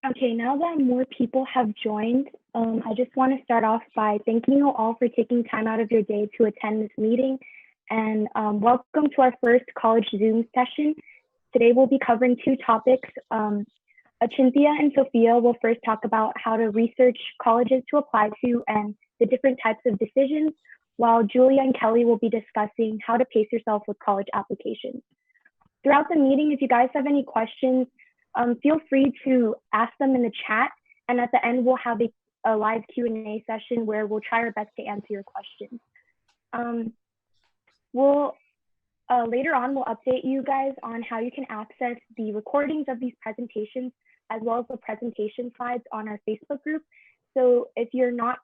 Okay, now that more people have joined, I just want to start off by thanking you all for taking time out of your day to attend this meeting. And welcome to our first college Zoom session. Today we'll be covering two topics. Achintya and Sofija will first talk about how to research colleges to apply to and the different types of decisions, while Julia and Kelly will be discussing how to pace yourself with college applications. Throughout the meeting, if you guys have any questions, feel free to ask them in the chat. And at the end, we'll have a live Q&A session where we'll try our best to answer your questions. Later on, we'll update you guys on how you can access the recordings of these presentations, as well as the presentation slides on our Facebook group. So if you're not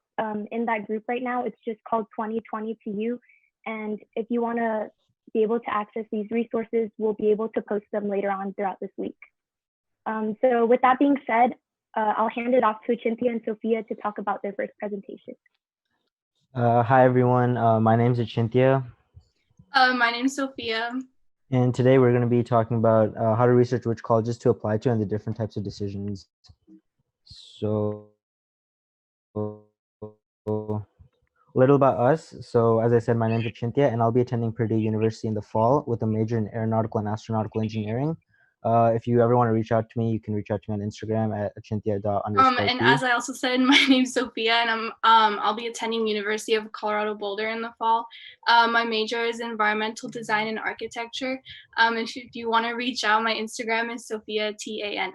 in that group right now, it's just called 2020toyou. And if you want to be able to access these resources, we'll be able to post them later on throughout this week. So with that being said, I'll hand it off to Achintya and Sofija to talk about their first presentation. Hi everyone, my name is Achintya. My name is Sofija. And today we're going to be talking about how to research which colleges to apply to and the different types of decisions. So a little about us. So as I said, my name is Achintya and I'll be attending Purdue University in the fall with a major in aeronautical and astronautical engineering. If you ever want to reach out to me, you can reach out to me on Instagram at achintya._. And as I also said, my name's Sofija, and I'll be attending University of Colorado Boulder in the fall. My major is environmental design and architecture. If you want to reach out, my Instagram is Sofija TANN.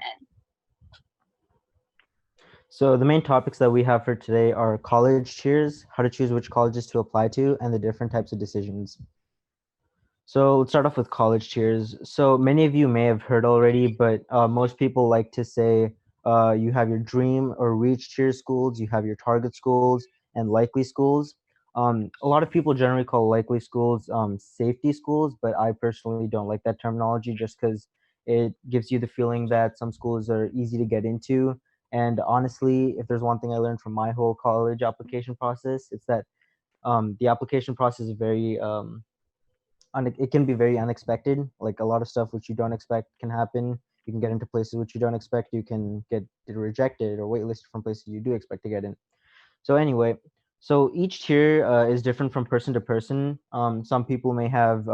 So the main topics that we have for today are college tiers, how to choose which colleges to apply to, and the different types of decisions. So let's start off with college tiers. So many of you may have heard already, but most people like to say you have your dream or reach tier schools, you have your target schools, and likely schools. A lot of people generally call likely schools safety schools, but I personally don't like that terminology just because it gives you the feeling that some schools are easy to get into. And honestly, if there's one thing I learned from my whole college application process, it's that the application process is very it can be very unexpected. Like a lot of stuff which you don't expect can happen. You can get into places which you don't expect. You can get rejected or waitlisted from places you do expect to get in. So anyway, so each tier is different from person to person. Some people may have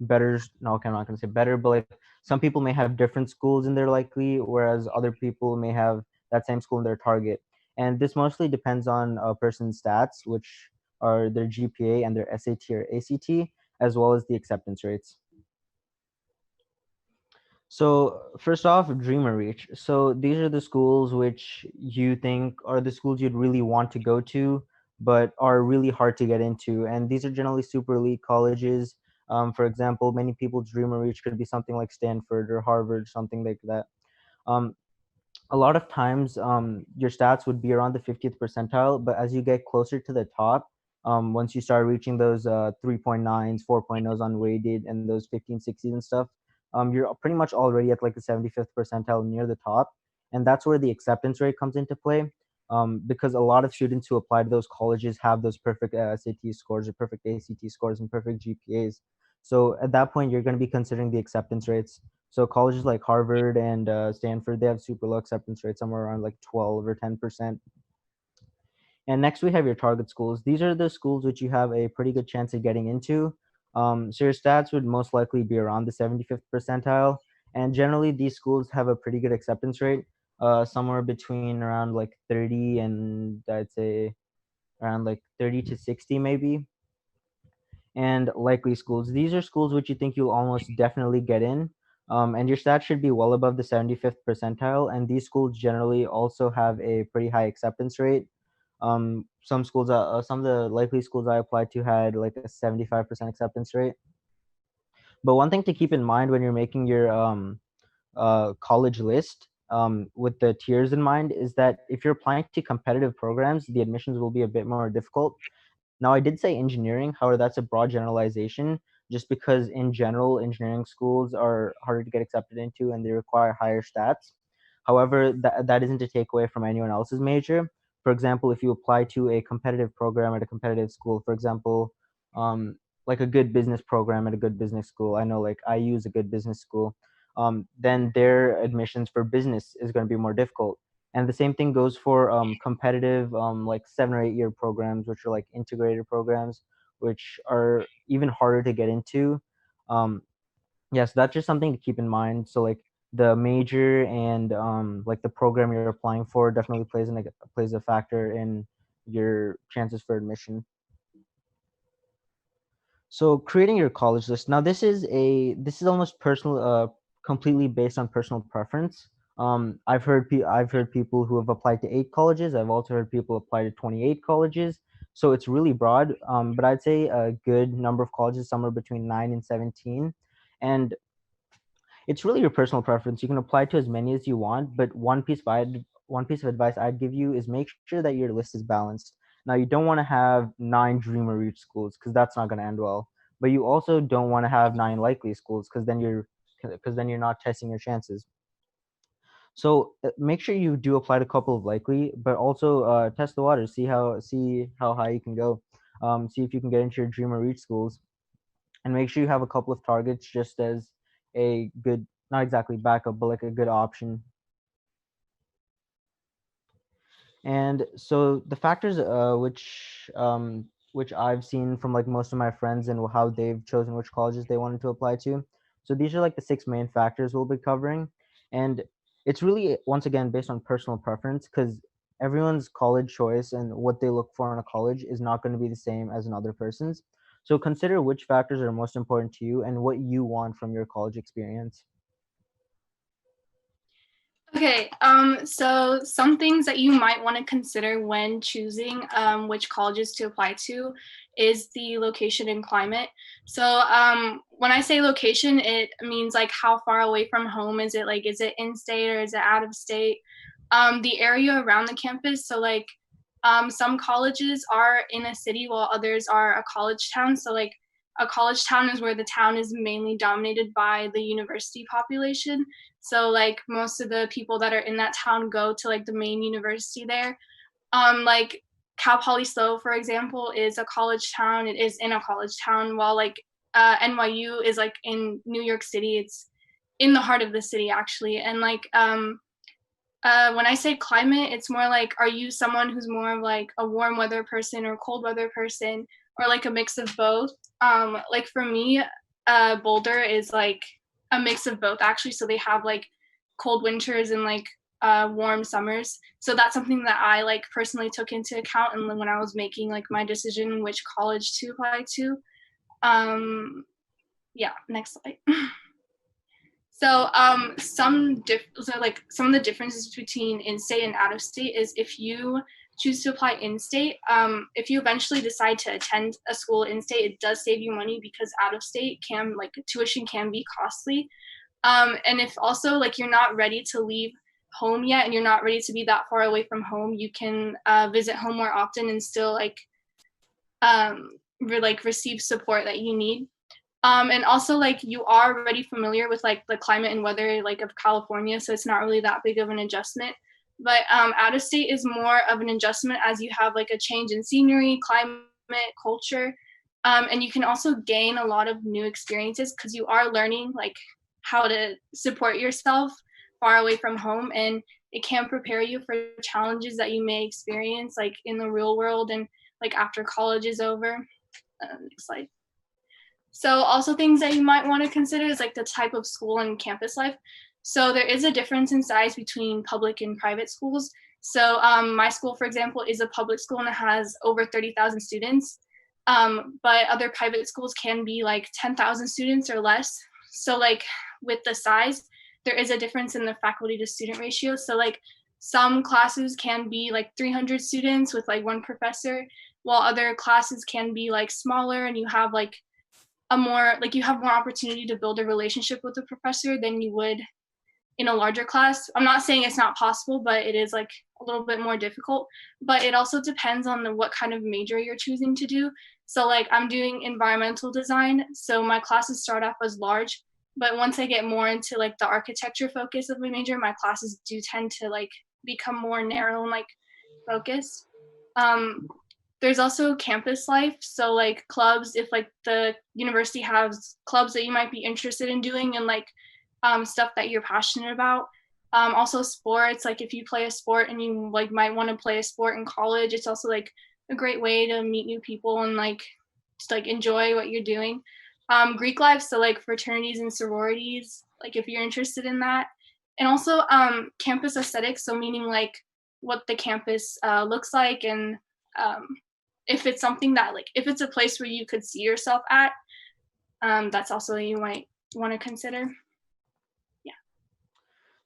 better. No, okay, I'm not going to say better, but like some people may have different schools in their likely, whereas other people may have that same school in their target. And this mostly depends on a person's stats, which are their GPA and their SAT or ACT, as well as the acceptance rates. So first off, Dream or Reach. So these are the schools which you think are the schools you'd really want to go to, but are really hard to get into. And these are generally super elite colleges. For example, many people's Dream or Reach could be something like Stanford or Harvard, something like that. A lot of times your stats would be around the 50th percentile, but as you get closer to the top, once you start reaching those 3.9s, 4.0s unweighted, and those 15, 60s and stuff, you're pretty much already at like the 75th percentile near the top. And that's where the acceptance rate comes into play, because a lot of students who apply to those colleges have those perfect SAT scores or perfect ACT scores and perfect GPAs. So at that point, you're going to be considering the acceptance rates. So colleges like Harvard and Stanford, they have super low acceptance rates, somewhere around like 12 or 10%. And next we have your target schools. These are the schools which you have a pretty good chance of getting into. So your stats would most likely be around the 75th percentile. And generally these schools have a pretty good acceptance rate, somewhere between around like 30 and I'd say around like 30 to 60 maybe. And likely schools. These are schools which you think you'll almost definitely get in. And your stats should be well above the 75th percentile. And these schools generally also have a pretty high acceptance rate. Some schools, some of the likely schools I applied to had like a 75% acceptance rate. But one thing to keep in mind when you're making your college list with the tiers in mind is that if you're applying to competitive programs, the admissions will be a bit more difficult. Now, I did say engineering, however, that's a broad generalization just because in general, engineering schools are harder to get accepted into and they require higher stats. However, that isn't to take away from anyone else's major. For example, if you apply to a competitive program at a competitive school, for example, like a good business program at a good business school, I know like I use a good business school. then their admissions for business is going to be more difficult. And the same thing goes for competitive like 7 or 8 year programs, which are like integrated programs, which are even harder to get into. Um, yes, that's just something to keep in mind. So like the major and like the program you're applying for definitely plays a factor in your chances for admission. So creating your college list. Now this is almost personal, completely based on personal preference. I've heard people who have applied to 8 colleges. I've also heard people apply to 28 colleges. So it's really broad. But I'd say a good number of colleges, somewhere between 9 and 17. And it's really your personal preference. You can apply to as many as you want, but one piece of advice I'd give you is make sure that your list is balanced. Now, you don't want to have 9 dream or reach schools because that's not going to end well. But you also don't want to have 9 likely schools because then you're not testing your chances. So make sure you do apply to a couple of likely, but also test the waters, see how high you can go, see if you can get into your dream or reach schools, and make sure you have a couple of targets just as a good, not exactly backup, but like a good option. And so the factors which I've seen from like most of my friends and how they've chosen which colleges they wanted to apply to. So these are like the 6 main factors we'll be covering, and it's really once again based on personal preference because everyone's college choice and what they look for in a college is not going to be the same as another person's. So consider which factors are most important to you and what you want from your college experience. Okay, so some things that you might want to consider when choosing which colleges to apply to is the location and climate. So when I say location, it means like how far away from home is it? Like, is it in state or is it out of state? The area around the campus. So like some colleges are in a city while others are a college town. So like a college town is where the town is mainly dominated by the university population. So like most of the people that are in that town go to like the main university there. Like Cal Poly Slow, for example, is a college town. It is in a college town, while like NYU is like in New York City. It's in the heart of the city actually. And like when I say climate, it's more like, are you someone who's more of like a warm weather person or cold weather person, or like a mix of both? Like for me, Boulder is like a mix of both actually. So they have like cold winters and like warm summers. So that's something that I like personally took into account, and when I was making like my decision which college to apply to. Yeah, next slide. So some of the differences between in-state and out-of-state is if you choose to apply in-state, if you eventually decide to attend a school in-state, it does save you money because out-of-state can like tuition can be costly. And if also like you're not ready to leave home yet and you're not ready to be that far away from home, you can visit home more often and still like receive support that you need. And also like you are already familiar with like the climate and weather like of California, so it's not really that big of an adjustment. But out of state is more of an adjustment as you have like a change in scenery, climate, culture, and you can also gain a lot of new experiences because you are learning like how to support yourself far away from home, and it can prepare you for challenges that you may experience like in the real world and like after college is over. Next slide. So also things that you might want to consider is like the type of school and campus life. So there is a difference in size between public and private schools. So my school, for example, is a public school and it has over 30,000 students. But other private schools can be like 10,000 students or less. So like with the size, there is a difference in the faculty to student ratio. So like some classes can be like 300 students with like one professor, while other classes can be like smaller and you have like you have more opportunity to build a relationship with the professor than you would in a larger class. I'm not saying it's not possible, but it is like a little bit more difficult. But it also depends on what kind of major you're choosing to do. So like I'm doing environmental design, so my classes start off as large, but once I get more into like the architecture focus of my major, my classes do tend to like become more narrow and like focused. Um, there's also campus life, so like clubs, if like the university has clubs that you might be interested in doing, and like stuff that you're passionate about. Also sports, like if you play a sport and you like might want to play a sport in college, it's also like a great way to meet new people and like just like enjoy what you're doing. Greek life, so like fraternities and sororities, like if you're interested in that. And also campus aesthetics, so meaning like what the campus looks like, and um, if it's something that like if it's a place where you could see yourself at, that's also you might want to consider.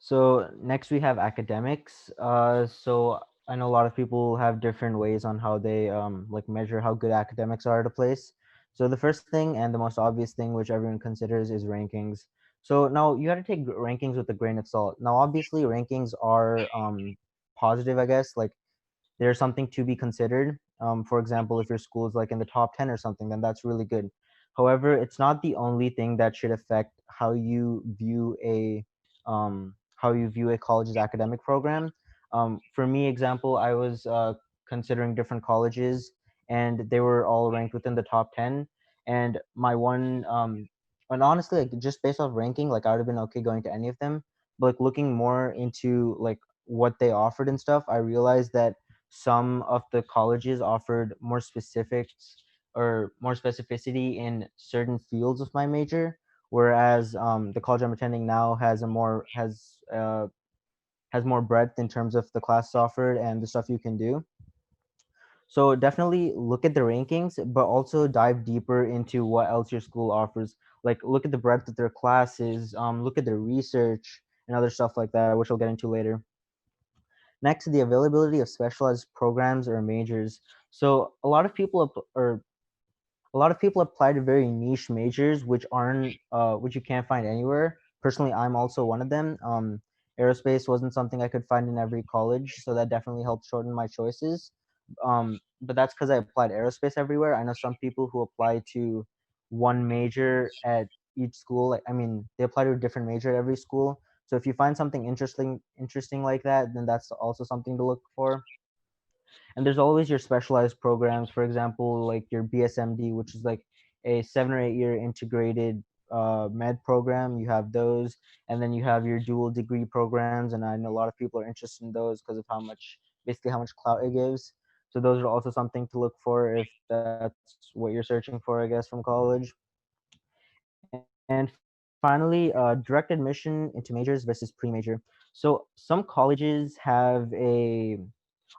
So next we have academics. So I know a lot of people have different ways on how they like measure how good academics are at a place. So the first thing and the most obvious thing which everyone considers is rankings. So now you got to take rankings with a grain of salt. Now obviously rankings are positive, I guess. Like there's something to be considered. For example, if your school is like in the top 10 or something, then that's really good. However, it's not the only thing that should affect how you view a college's academic program. For me, example, I was considering different colleges, and they were all ranked within the top 10. And my one, and honestly, like just based off ranking, like I would have been okay going to any of them. But like looking more into like what they offered and stuff, I realized that some of the colleges offered more specifics or more specificity in certain fields of my major, whereas the college I'm attending now has more breadth in terms of the classes offered and the stuff you can do. So definitely look at the rankings, but also dive deeper into what else your school offers. Like look at the breadth of their classes, look at their research and other stuff like that, which I'll get into later. Next, the availability of specialized programs or majors. So a lot of people apply to very niche majors which you can't find anywhere. Personally, I'm also one of them. Aerospace wasn't something I could find in every college, so that definitely helped shorten my choices. But that's because I applied aerospace everywhere. I know some people who apply to one major at each school. Like, I mean, they apply to a different major at every school. So if you find something interesting like that, then that's also something to look for. And there's always your specialized programs, for example, like your BSMD, which is like a 7 or 8 year integrated med program. You have those, and then you have your dual degree programs, and I know a lot of people are interested in those because of basically how much clout it gives. So those are also something to look for if that's what you're searching for, I guess, from college. And finally, direct admission into majors versus pre-major. So some colleges have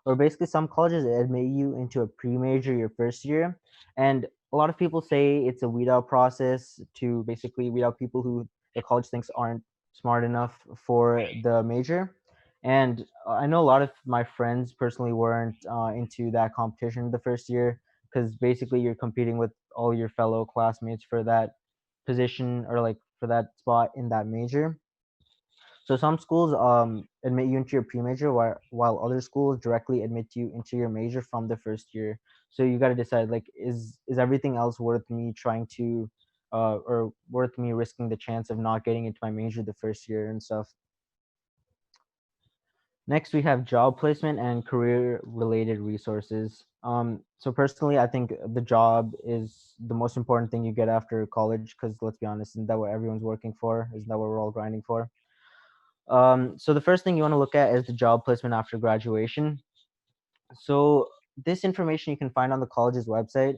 or basically some colleges admit you into a pre-major your first year, and a lot of people say it's a weed out process to basically weed out people who the college thinks aren't smart enough for the major. And I know a lot of my friends personally weren't into that competition the first year, because basically you're competing with all your fellow classmates for that position or like for that spot in that major. So some schools admit you into your pre-major, while other schools directly admit you into your major from the first year. So you got to decide, like, is everything else worth me trying to, or worth me risking the chance of not getting into my major the first year and stuff. Next, we have job placement and career-related resources. So personally, I think the job is the most important thing you get after college, because let's be honest, isn't that what everyone's working for? Isn't that what we're all grinding for? So the first thing you want to look at is the job placement after graduation. So this information you can find on the college's website.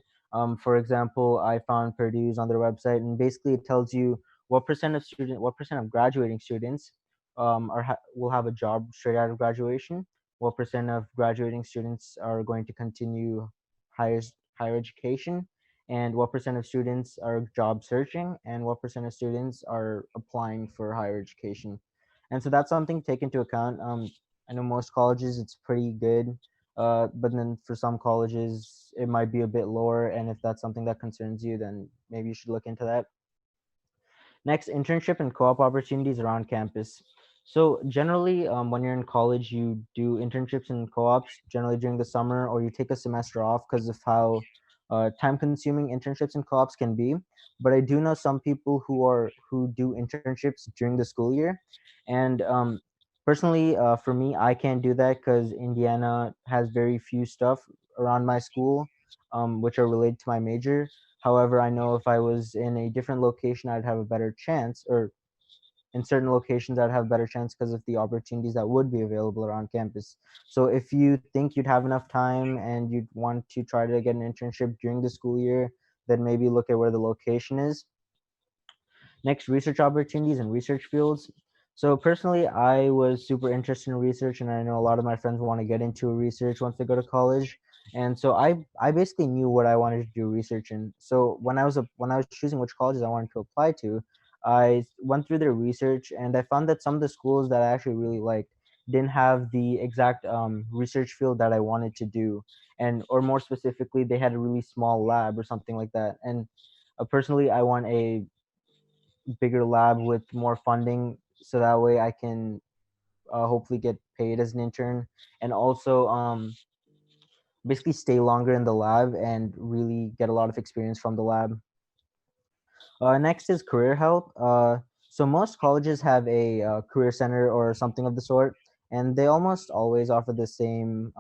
For example, I found Purdue's on their website, and basically it tells you what percent of graduating students will have a job straight out of graduation, what percent of graduating students are going to continue higher higher education, and what percent of students are job searching, and what percent of students are applying for higher education. And so that's something to take into account. I know most colleges it's pretty good, but then for some colleges it might be a bit lower, and if that's something that concerns you, then maybe you should look into that. Next, internship and co-op opportunities around campus. So generally, when you're in college, you do internships and co-ops generally during the summer, or you take a semester off because of how time-consuming internships and co-ops can be. But I do know some people who do internships during the school year, and personally, for me, I can't do that because Indiana has very few stuff around my school, which are related to my major. However, I know if I was in a different location, I'd have a better chance, or in certain locations that have better chance because of the opportunities that would be available around campus. So if you think you'd have enough time and you'd want to try to get an internship during the school year, then maybe look at where the location is. Next, research opportunities and research fields. So personally, I was super interested in research, and I know a lot of my friends want to get into research once they go to college. And so I basically knew what I wanted to do research in. So when I was choosing which colleges I wanted to apply to, I went through their research, and I found that some of the schools that I actually really liked didn't have the exact research field that I wanted to do, and or more specifically, they had a really small lab or something like that. And personally, I want a bigger lab with more funding so that way I can hopefully get paid as an intern, and also basically stay longer in the lab and really get a lot of experience from the lab. Next is career help. So most colleges have a career center or something of the sort, and they almost always offer the same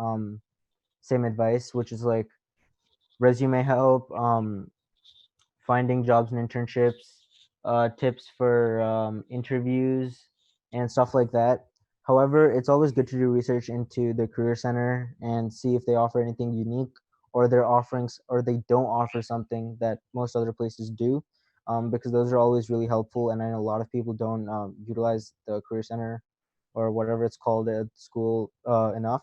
advice, which is like resume help, finding jobs and internships, tips for interviews, and stuff like that. However, it's always good to do research into the career center and see if they offer anything unique, or they're offerings, or they don't offer something that most other places do, because those are always really helpful. And I know a lot of people don't utilize the career center or whatever it's called at school enough.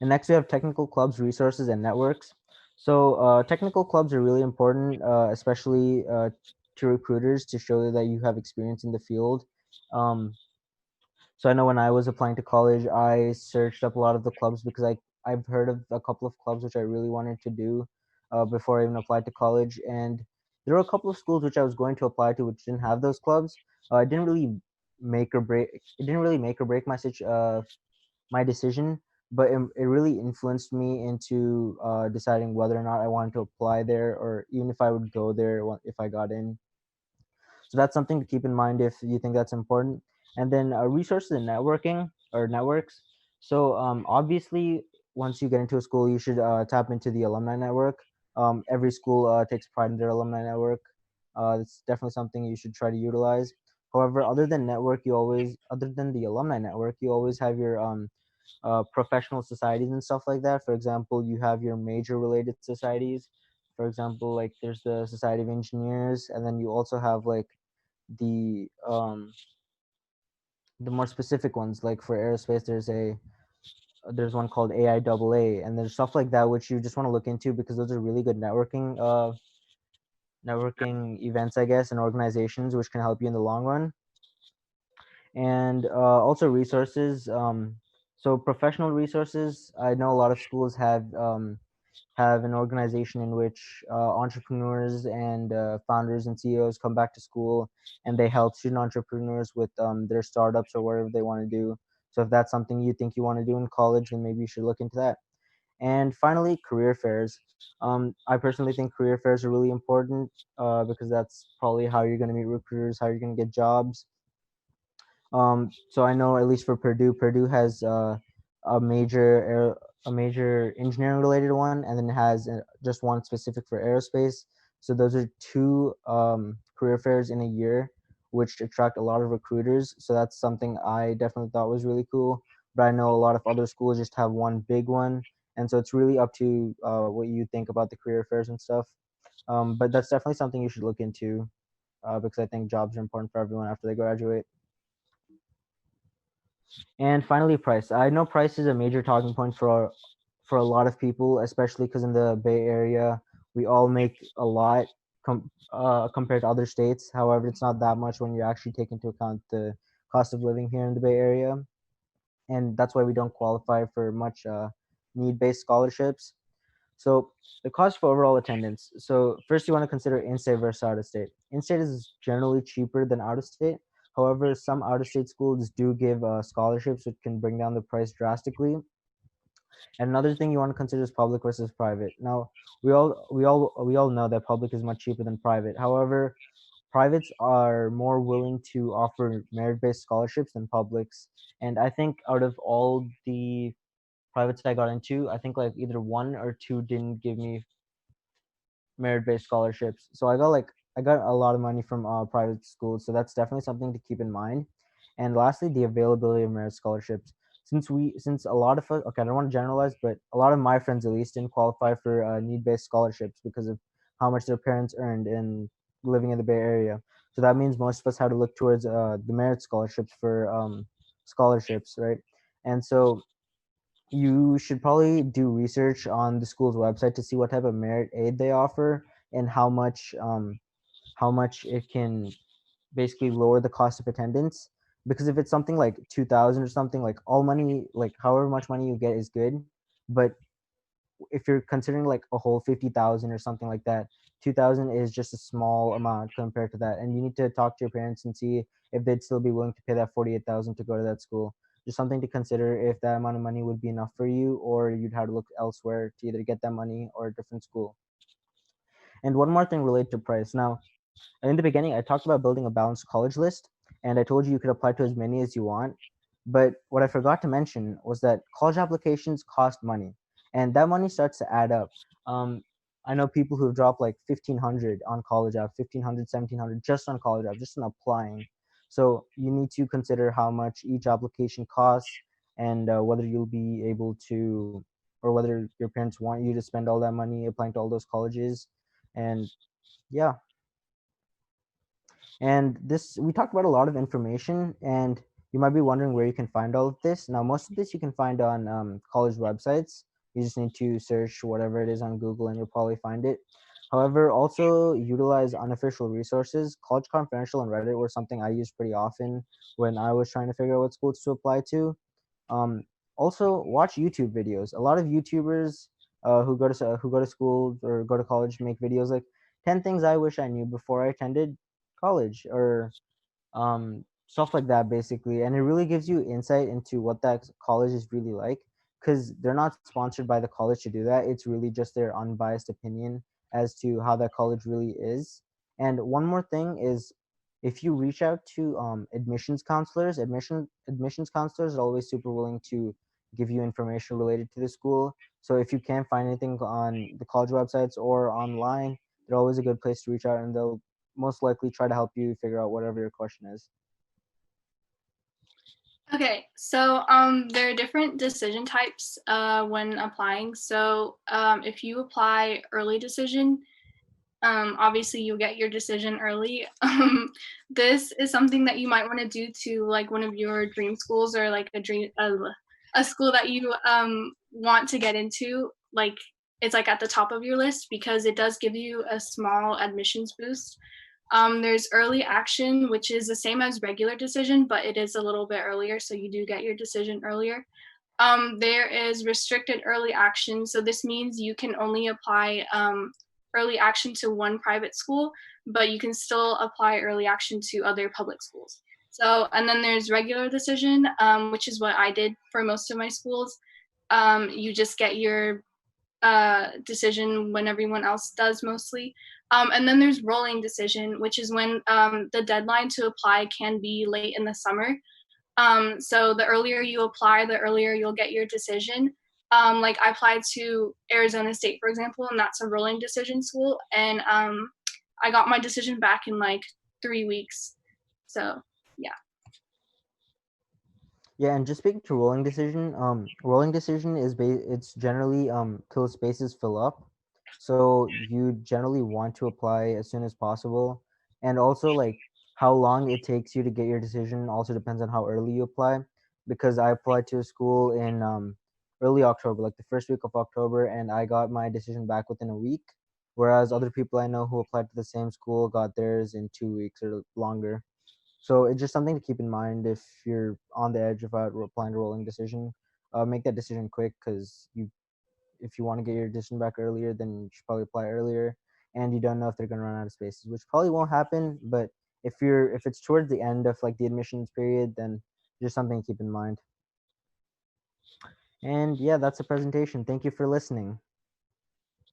And next we have technical clubs, resources, and networks. So technical clubs are really important, especially to recruiters, to show that you have experience in the field. Um, so I know when I was applying to college, I searched up a lot of the clubs because I've heard of a couple of clubs which I really wanted to do before I even applied to college. And there were a couple of schools which I was going to apply to which didn't have those clubs. It didn't really make or break. It didn't really make or break my decision, but it really influenced me into deciding whether or not I wanted to apply there, or even if I would go there if I got in. So that's something to keep in mind if you think that's important. And then resources and networking or networks. So obviously, once you get into a school, you should tap into the alumni network. Every school takes pride in their alumni network. It's definitely something you should try to utilize. However, other than the alumni network, you always have your professional societies and stuff like that. For example, you have your major related societies. For example, like there's the Society of Engineers, and then you also have like the um, the more specific ones. Like for aerospace, there's one called AIAA, and there's stuff like that which you just want to look into because those are really good networking events, I guess, and organizations which can help you in the long run. And also resources. So professional resources. I know a lot of schools have an organization in which entrepreneurs and founders and CEOs come back to school, and they help student entrepreneurs with their startups or whatever they want to do. So if that's something you think you want to do in college, then maybe you should look into that. And finally, career fairs. I personally think career fairs are really important because that's probably how you're going to meet recruiters, how you're going to get jobs. So I know at least for Purdue, Purdue has a a major engineering related one, and then it has just one specific for aerospace. So those are two career fairs in a year, which attract a lot of recruiters. So that's something I definitely thought was really cool. But I know a lot of other schools just have one big one, and so it's really up to what you think about the career fairs and stuff. But that's definitely something you should look into because I think jobs are important for everyone after they graduate. And finally, price. I know price is a major talking point for a lot of people, especially because in the Bay Area, we all make a lot compared to other states. However, it's not that much when you actually take into account the cost of living here in the Bay Area, and that's why we don't qualify for much need-based scholarships. So the cost for overall attendance. So first you want to consider in-state versus out-of-state. In-state is generally cheaper than out-of-state. However, some out-of-state schools do give scholarships, which can bring down the price drastically. And another thing you want to consider is public versus private. Now, we all know that public is much cheaper than private. However, privates are more willing to offer merit-based scholarships than publics. And I think out of all the privates I got into, I think like either one or two didn't give me merit-based scholarships. So I got like I got a lot of money from private schools, so that's definitely something to keep in mind. And lastly, the availability of merit scholarships. Since a lot of us, okay, I don't want to generalize, but a lot of my friends at least didn't qualify for need-based scholarships because of how much their parents earned in living in the Bay Area. So that means most of us had to look towards the merit scholarships for scholarships, right? And so you should probably do research on the school's website to see what type of merit aid they offer and how much it can basically lower the cost of attendance. Because if it's something like 2,000 or something, like all money, like however much money you get is good, but if you're considering like a whole 50,000 or something like that, 2,000 is just a small amount compared to that, and you need to talk to your parents and see if they'd still be willing to pay that 48,000 to go to that school. Just something to consider if that amount of money would be enough for you, or you'd have to look elsewhere to either get that money or a different school. And one more thing related to price. Now, in the beginning, I talked about building a balanced college list, and I told you could apply to as many as you want. But what I forgot to mention was that college applications cost money, and that money starts to add up. Um, I know people who've dropped like 1,500 on college apps, 1,500, 1,700 just on college apps, just on applying. So you need to consider how much each application costs, and whether you'll be able to, or whether your parents want you to spend all that money applying to all those colleges. And yeah, and this, we talked about a lot of information, and you might be wondering where you can find all of this. Now, most of this you can find on college websites. You just need to search whatever it is on Google, and you'll probably find it. However, also utilize unofficial resources. College Confidential and Reddit were something I used pretty often when I was trying to figure out what schools to apply to. Um, Also, watch YouTube videos. A lot of YouTubers who go to school or go to college make videos like 10 things I wish I knew before I attended college, or stuff like that basically. And it really gives you insight into what that college is really like, because they're not sponsored by the college to do that. It's really just their unbiased opinion as to how that college really is. And one more thing is, if you reach out to admissions counselors are always super willing to give you information related to the school. So if you can't find anything on the college websites or online, they're always a good place to reach out, and they'll most likely try to help you figure out whatever your question is. Okay, so there are different decision types when applying. So if you apply early decision, obviously you'll get your decision early. This is something that you might want to do to like one of your dream schools, or like a school that you want to get into. Like it's like at the top of your list, because it does give you a small admissions boost. There's early action, which is the same as regular decision, but it is a little bit earlier, so you do get your decision earlier. There is restricted early action, so this means you can only apply early action to one private school, but you can still apply early action to other public schools. So, and then there's regular decision, which is what I did for most of my schools. You just get your decision when everyone else does mostly. And then there's rolling decision, which is when the deadline to apply can be late in the summer. So the earlier you apply, the earlier you'll get your decision. Like I applied to Arizona State, for example, and that's a rolling decision school. And I got my decision back in like 3 weeks. So yeah. Yeah, and just speaking to rolling decision is it's generally till spaces fill up. So you generally want to apply as soon as possible. And also, like, how long it takes you to get your decision also depends on how early you apply. Because I applied to a school in early October, like the first week of October, and I got my decision back within a week. Whereas other people I know who applied to the same school got theirs in 2 weeks or longer. So it's just something to keep in mind if you're on the edge about applying to rolling decision. Make that decision quick, because if you want to get your decision back earlier, then you should probably apply earlier. And you don't know if they're going to run out of spaces, which probably won't happen. But if it's towards the end of like the admissions period, then just something to keep in mind. And yeah, that's the presentation. Thank you for listening.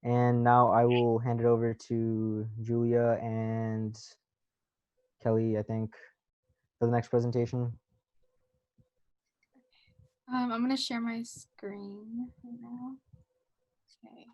And now I will hand it over to Julia and Kelly, I think, for the next presentation. I'm going to share my screen right now. Okay.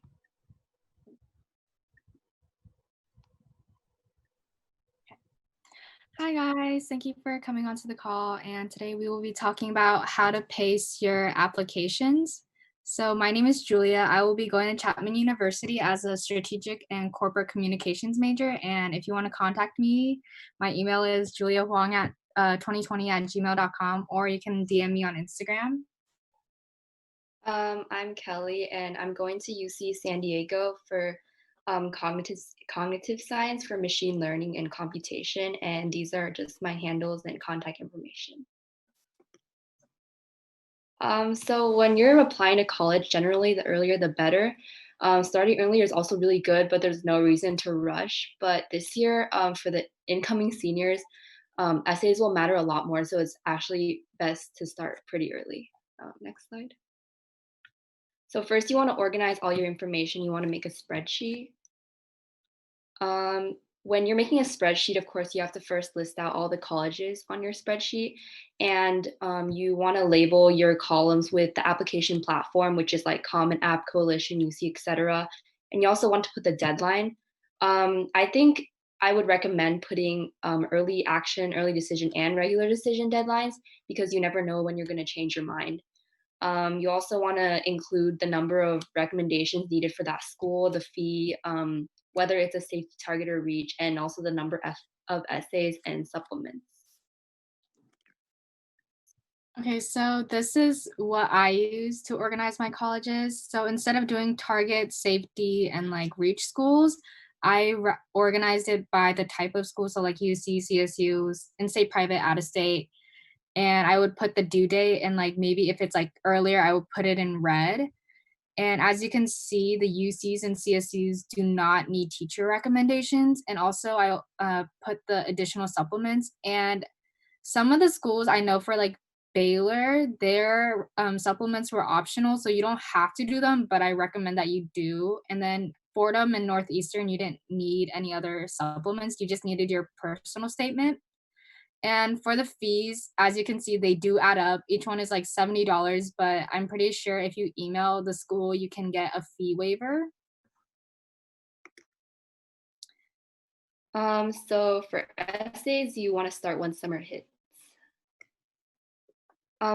Hi guys, thank you for coming onto the call. And today we will be talking about how to pace your applications. So my name is Julia. I will be going to Chapman University as a strategic and corporate communications major. And if you want to contact me, my email is juliahuang at 2020@gmail.com, or you can DM me on Instagram. I'm Kelly, and I'm going to UC San Diego for cognitive science for machine learning and computation. And these are just my handles and contact information. So when you're applying to college, generally the earlier the better. Starting earlier is also really good, but there's no reason to rush. But this year, for the incoming seniors, essays will matter a lot more. So it's actually best to start pretty early. Next slide. So first, you want to organize all your information. You want to make a spreadsheet. When you're making a spreadsheet, of course, you have to first list out all the colleges on your spreadsheet, and you want to label your columns with the application platform, which is like Common App, Coalition, UC, etc. And you also want to put the deadline. I think I would recommend putting early action, early decision, and regular decision deadlines because you never know when you're going to change your mind. You also want to include the number of recommendations needed for that school, the fee, whether it's a safe target or reach, and also the number of essays and supplements. Okay, so this is what I use to organize my colleges. So instead of doing target, safety, and like reach schools, I organized it by the type of school. So like UC, CSUs, in-state, private, out-of-state. And I would put the due date, and like maybe if it's like earlier, I would put it in red. And as you can see, the UCs and CSUs do not need teacher recommendations. And also I put the additional supplements. And some of the schools I know for like Baylor, their supplements were optional. So you don't have to do them, but I recommend that you do. And then Fordham and Northeastern, you didn't need any other supplements. You just needed your personal statement. And for the fees, as you can see, they do add up. Each one is like $70, but I'm pretty sure if you email the school, you can get a fee waiver. So for essays, you want to start when summer hits.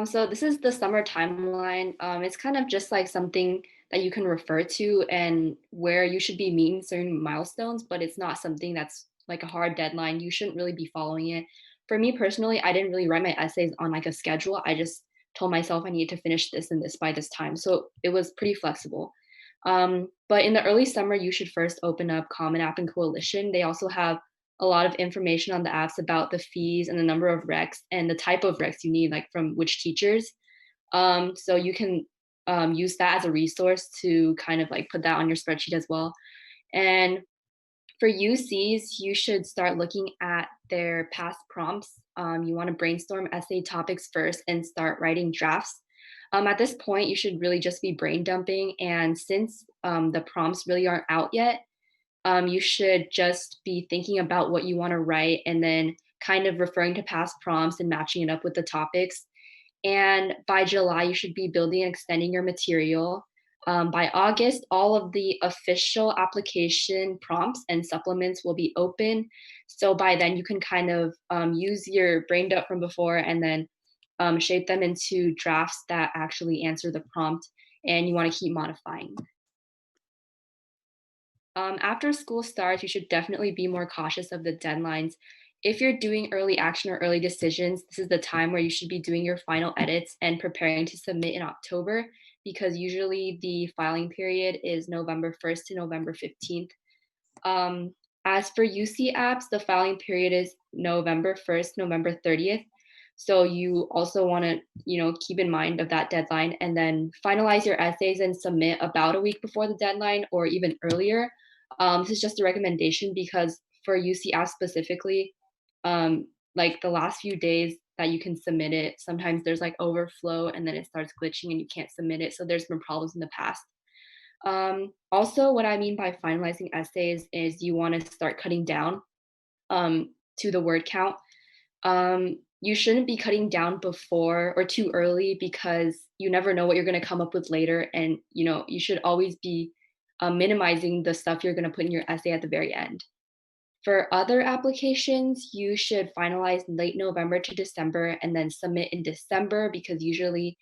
So this is the summer timeline. It's kind of just like something that you can refer to and where you should be meeting certain milestones, but it's not something that's like a hard deadline. You shouldn't really be following it. For me personally, I didn't really write my essays on like a schedule. I just told myself I need to finish this and this by this time. So it was pretty flexible. But in the early summer, you should first open up Common App and Coalition. They also have a lot of information on the apps about the fees and the number of recs and the type of recs you need, like from which teachers. So you can use that as a resource to kind of like put that on your spreadsheet as well. And for UCs, you should start looking at their past prompts. You want to brainstorm essay topics first and start writing drafts. At this point, you should really just be brain dumping. And since the prompts really aren't out yet, you should just be thinking about what you want to write and then kind of referring to past prompts and matching it up with the topics. And by July, you should be building and extending your material. By August, all of the official application prompts and supplements will be open. So by then, you can kind of use your brain dump from before and then shape them into drafts that actually answer the prompt. And you want to keep modifying. After school starts, you should definitely be more cautious of the deadlines. If you're doing early action or early decisions, this is the time where you should be doing your final edits and preparing to submit in October, because usually the filing period is November 1st to November 15th. As for UC apps, the filing period is November 1st, November 30th. So you also want to, keep in mind of that deadline and then finalize your essays and submit about a week before the deadline or even earlier. This is just a recommendation because for UC apps specifically, like the last few days that you can submit it, sometimes there's like overflow and then it starts glitching and you can't submit it. So there's been problems in the past. Also, what I mean by finalizing essays is you want to start cutting down to the word count. You shouldn't be cutting down before or too early because you never know what you're going to come up with later. And, you should always be minimizing the stuff you're going to put in your essay at the very end. For other applications, you should finalize late November to December and then submit in December because usually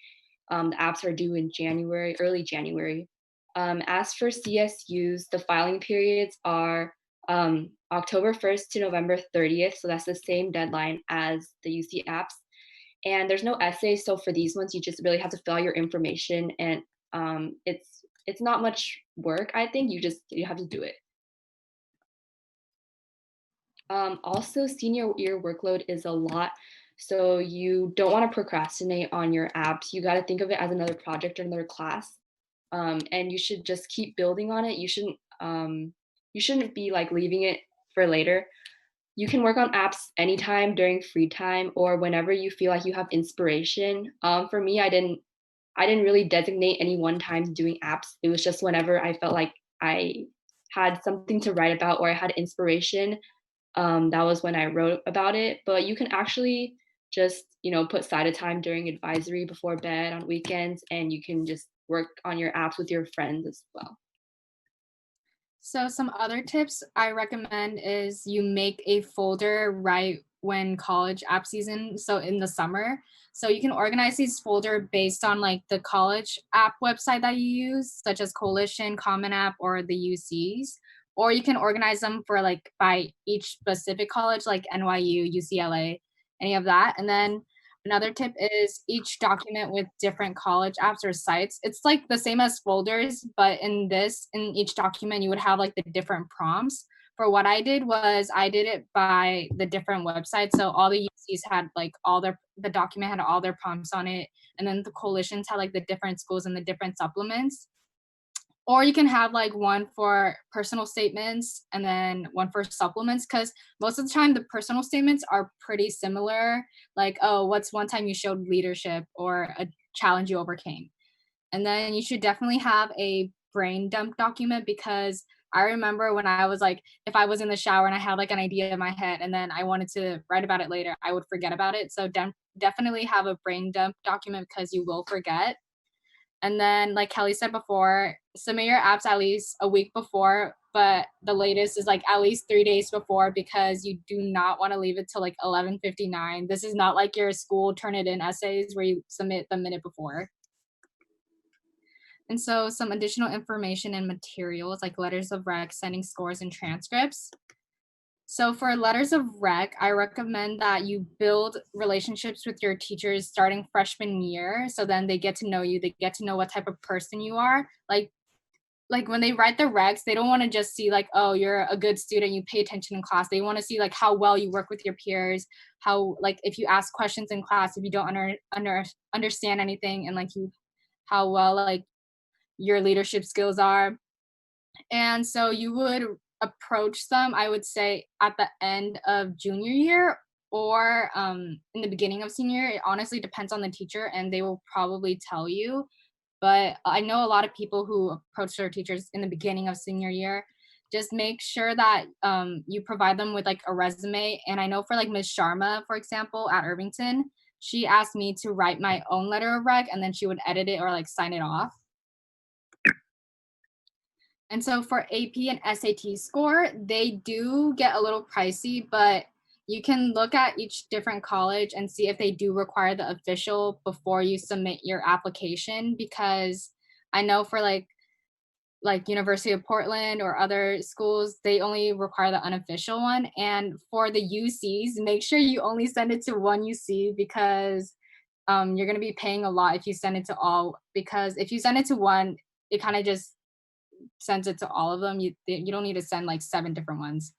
the apps are due in January, early January. As for CSUs, the filing periods are October 1st to November 30th. So that's the same deadline as the UC apps. And there's no essays. So for these ones, you just really have to fill out your information, and it's not much work, I think. You have to do it. Also, senior year workload is a lot. So you don't want to procrastinate on your apps. You got to think of it as another project or another class. And you should just keep building on it. You shouldn't be like leaving it for later. You can work on apps anytime during free time or whenever you feel like you have inspiration. For me, I didn't really designate any one time doing apps. It was just whenever I felt like I had something to write about or I had inspiration. That was when I wrote about it. But you can actually just, put side time during advisory before bed on weekends, and you can just work on your apps with your friends as well. So some other tips I recommend is you make a folder right when college app season, so in the summer. So you can organize these folder based on like the college app website that you use, such as Coalition, Common App, or the UCs. Or you can organize them for like by each specific college, like NYU, UCLA, any of that. And then another tip is each document with different college apps or sites. It's like the same as folders, but in each document, you would have like the different prompts. For what I did was I did it by the different websites. So all the UCs had like the document had all their prompts on it. And then the coalitions had like the different schools and the different supplements. Or you can have like one for personal statements and then one for supplements, because most of the time the personal statements are pretty similar. Like, oh, what's one time you showed leadership or a challenge you overcame? And then you should definitely have a brain dump document, because I remember when I was like, if I was in the shower and I had like an idea in my head and then I wanted to write about it later, I would forget about it. So definitely have a brain dump document because you will forget. And then, like Kelly said before, submit your apps at least a week before, but the latest is like at least 3 days before, because you do not want to leave it till like 11:59. This is not like your school Turnitin essays where you submit the minute before. And so some additional information and materials like letters of rec, sending scores, and transcripts. So for letters of rec, I recommend that you build relationships with your teachers starting freshman year. So then they get to know you, they get to know what type of person you are. Like when they write the recs, they don't want to just see like, oh, you're a good student, you pay attention in class. They want to see like how well you work with your peers, how like if you ask questions in class, if you don't understand anything, and like how well like your leadership skills are. And so you would approach them, I would say, at the end of junior year or in the beginning of senior year. It honestly depends on the teacher, and they will probably tell you. But I know a lot of people who approach their teachers in the beginning of senior year. Just make sure that you provide them with like a resume. And I know for like Ms. Sharma, for example, at Irvington, she asked me to write my own letter of rec, and then she would edit it or like sign it off. And so for AP and SAT score, they do get a little pricey, but you can look at each different college and see if they do require the official before you submit your application, because I know for like University of Portland or other schools, they only require the unofficial one. And for the UCs, make sure you only send it to one UC, because you're going to be paying a lot if you send it to all, because if you send it to one, it kind of just sends it to all of them. You don't need to send like 7 different ones.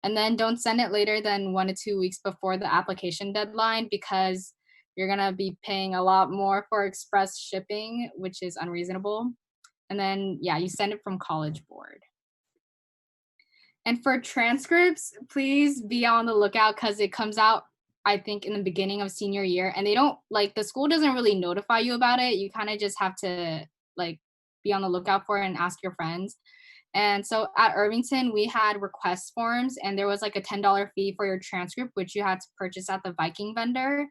And then don't send it later than 1 to 2 weeks before the application deadline, because you're going to be paying a lot more for express shipping, which is unreasonable. And then, yeah, you send it from College Board. And for transcripts, please be on the lookout, because it comes out, I think, in the beginning of senior year. And they don't, like, the school doesn't really notify you about it. You kind of just have to, like, be on the lookout for it and ask your friends. And so at Irvington, we had request forms, and there was like a $10 fee for your transcript, which you had to purchase at the Viking vendor.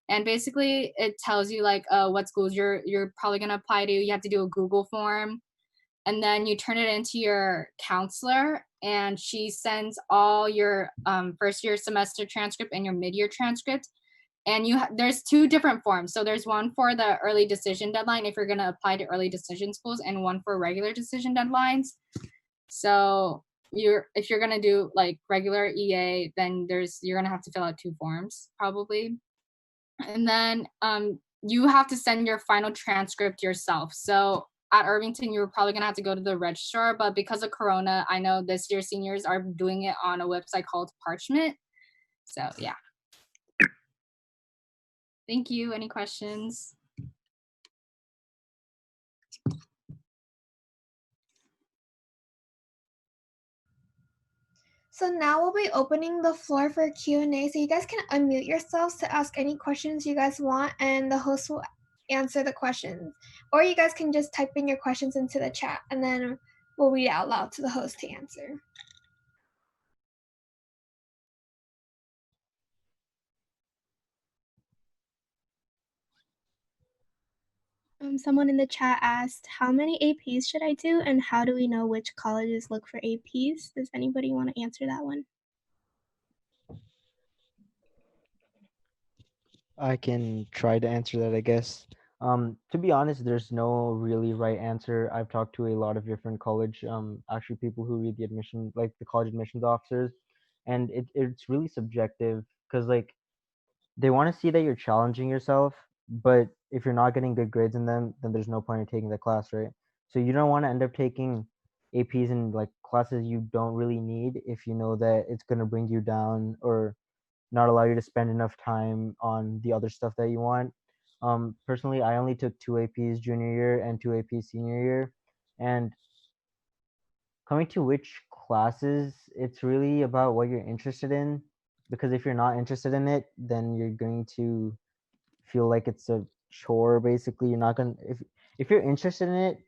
And basically it tells you like what schools you're probably going to apply to. You have to do a Google form, and then you turn it into your counselor. and she sends all your first year semester transcript and your mid-year transcript. And there's two different forms. So there's one for the early decision deadline if you're going to apply to early decision schools, and one for regular decision deadlines. So if you're going to do like regular EA, then you're going to have to fill out two forms probably. And then you have to send your final transcript yourself. So at Irvington, you're probably going to have to go to the registrar, but because of Corona, I know this year seniors are doing it on a website called Parchment. So yeah. Thank you. Any questions? So now we'll be opening the floor for Q&A, so you guys can unmute yourselves to ask any questions you guys want, and the host will answer the questions. Or you guys can just type in your questions into the chat, and then we'll read it out loud to the host to answer. Someone in the chat asked, how many APs should I do, and how do we know which colleges look for APs? Does anybody want to answer that one? I can try to answer that, I guess. To be honest, there's no really right answer. I've talked to a lot of different college, actually people who read the admission, like the college admissions officers, and it's really subjective because like they want to see that you're challenging yourself, but if you're not getting good grades in them, then there's no point in taking the class, right? So you don't want to end up taking APs in like classes you don't really need if you know that it's going to bring you down or not allow you to spend enough time on the other stuff that you want. Personally, I only took 2 APs junior year and 2 APs senior year. And coming to which classes, it's really about what you're interested in. Because if you're not interested in it, then you're going to feel like it's a chore. Basically, you're not gonna if you're interested in it,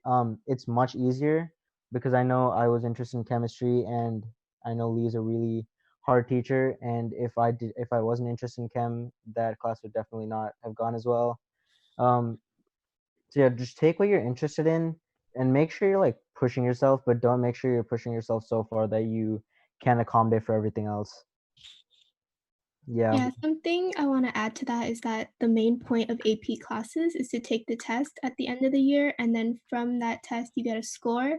it's much easier. Because I know I was interested in chemistry, and I know Lee's a really hard teacher, and if I wasn't interested in chem, that class would definitely not have gone as well. So yeah, just take what you're interested in and make sure you're like pushing yourself, but don't make sure you're pushing yourself so far that you can't accommodate for everything else. Yeah, something I want to add to that is that the main point of AP classes is to take the test at the end of the year, and then from that test you get a score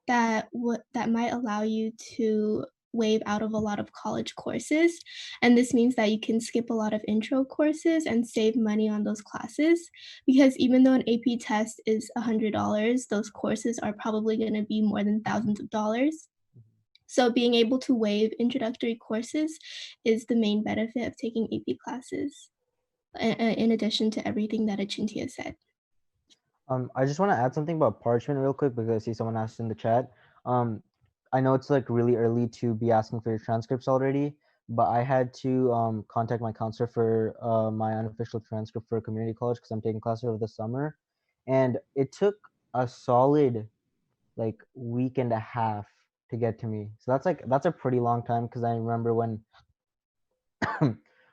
that might allow you to waive out of a lot of college courses. And this means that you can skip a lot of intro courses and save money on those classes, because even though an AP test is $100, those courses are probably going to be more than thousands of dollars. So being able to waive introductory courses is the main benefit of taking AP classes, in addition to everything that Achintya said. I just want to add something about Parchment real quick because I see someone asked in the chat. I know it's like really early to be asking for your transcripts already, but I had to contact my counselor for my unofficial transcript for community college because I'm taking classes over the summer, and it took a solid like week and a half to get to me. So that's a pretty long time because I remember when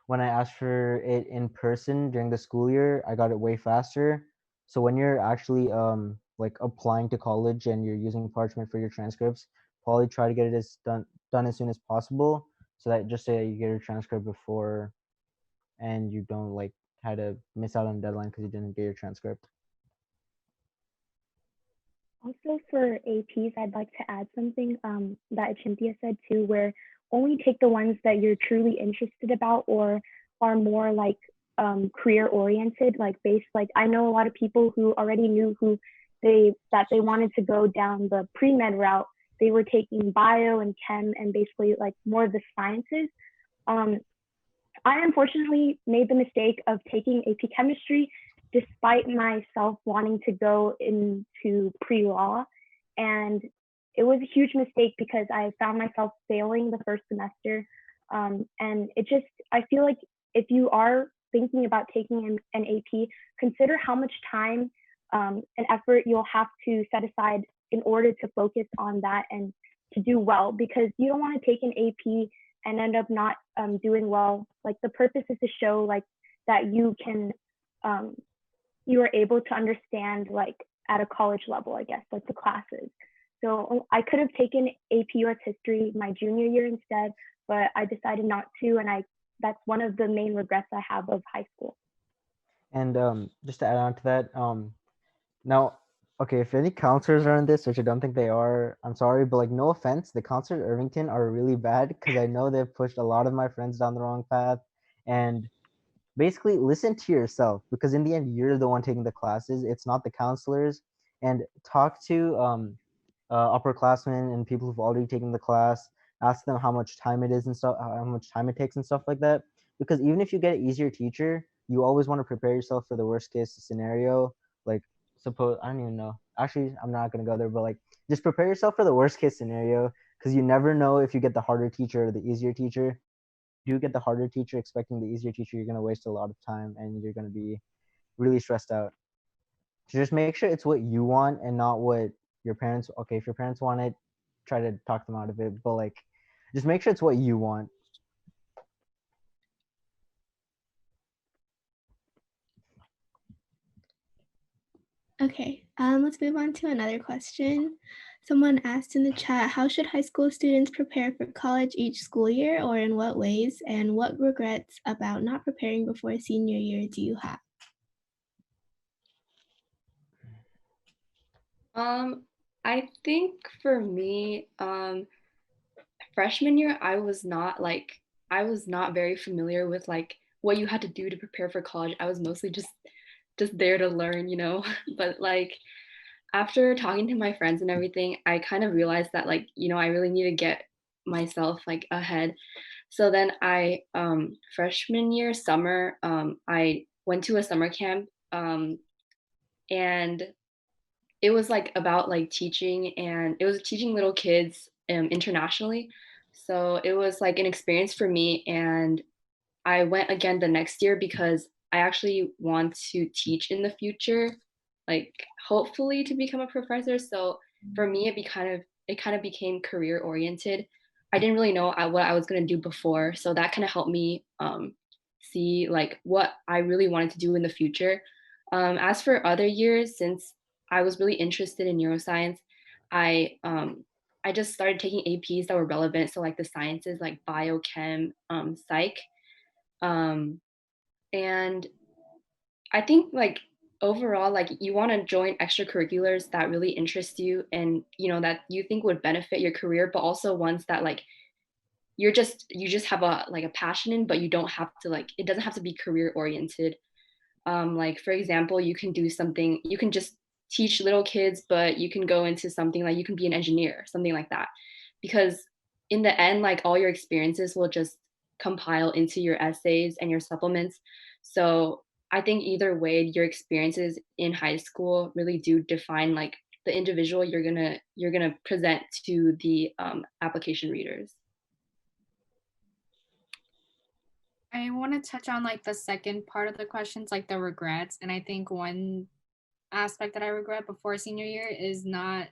when I asked for it in person during the school year, I got it way faster. So when you're actually like applying to college and you're using Parchment for your transcripts, probably try to get it done as soon as possible so that just say you get your transcript before and you don't like had to miss out on the deadline because you didn't get your transcript. Also for APs, I'd like to add something that Achintya said too, where only take the ones that you're truly interested about or are more like career oriented, like based. Like I know a lot of people who already knew that they wanted to go down the pre-med route. They were taking bio and chem and basically like more of the sciences. I unfortunately made the mistake of taking AP chemistry despite myself wanting to go into pre-law. And it was a huge mistake because I found myself failing the first semester. And I feel like if you are thinking about taking an AP, consider how much time and effort you'll have to set aside in order to focus on that and to do well, because you don't want to take an AP and end up not doing well. Like the purpose is to show like that you can, you are able to understand like at a college level, I guess, like the classes. So I could have taken AP US History my junior year instead, but I decided not to, and that's one of the main regrets I have of high school. And just to add on to that, now, okay, if any counselors are in this, which I don't think they are, I'm sorry, but like, no offense, the counselors at Irvington are really bad because I know they've pushed a lot of my friends down the wrong path. And basically, listen to yourself, because in the end, you're the one taking the classes. It's not the counselors. And talk to upperclassmen and people who've already taken the class. Ask them how much time it is and stuff, how much time it takes and stuff like that. Because even if you get an easier teacher, you always want to prepare yourself for the worst case scenario. Like, suppose, I don't even know. Actually, I'm not gonna go there, but like, just prepare yourself for the worst case scenario, because you never know if you get the harder teacher or the easier teacher. You get the harder teacher expecting the easier teacher, you're gonna waste a lot of time and you're gonna be really stressed out. So just make sure it's what you want and not what your parents. Okay, if your parents want it, try to talk them out of it, but like, just make sure it's what you want. Okay, let's move on to another question. Someone asked in the chat, how should high school students prepare for college each school year, or in what ways? And what regrets about not preparing before senior year do you have? I think for me, freshman year, I was not very familiar with like what you had to do to prepare for college. I was mostly just there to learn, you know. But like after talking to my friends and everything, I kind of realized that like, you know, I really need to get myself like ahead. So then freshman year summer, I went to a summer camp, and it was like about like teaching, and it was teaching little kids internationally. So it was like an experience for me, and I went again the next year because I actually want to teach in the future, like hopefully to become a professor. So for me, it kind of became career oriented. I didn't really know what I was going to do before, so that kind of helped me see like what I really wanted to do in the future. As for other years, since I was really interested in neuroscience, I um, I just started taking APs that were relevant. So like the sciences, like biochem, psych, um, and I think like overall, like you want to join extracurriculars that really interest you and you know that you think would benefit your career, but also ones that like you just have a like a passion in, but you don't have to like it doesn't have to be career oriented. Like for example, you can do something, you can just teach little kids, but you can go into something like you can be an engineer, something like that. Because in the end, like all your experiences will just compile into your essays and your supplements. So I think either way, your experiences in high school really do define like the individual you're gonna present to the application readers. I want to touch on like the second part of the questions, like the regrets. And I think one aspect that I regret before senior year is not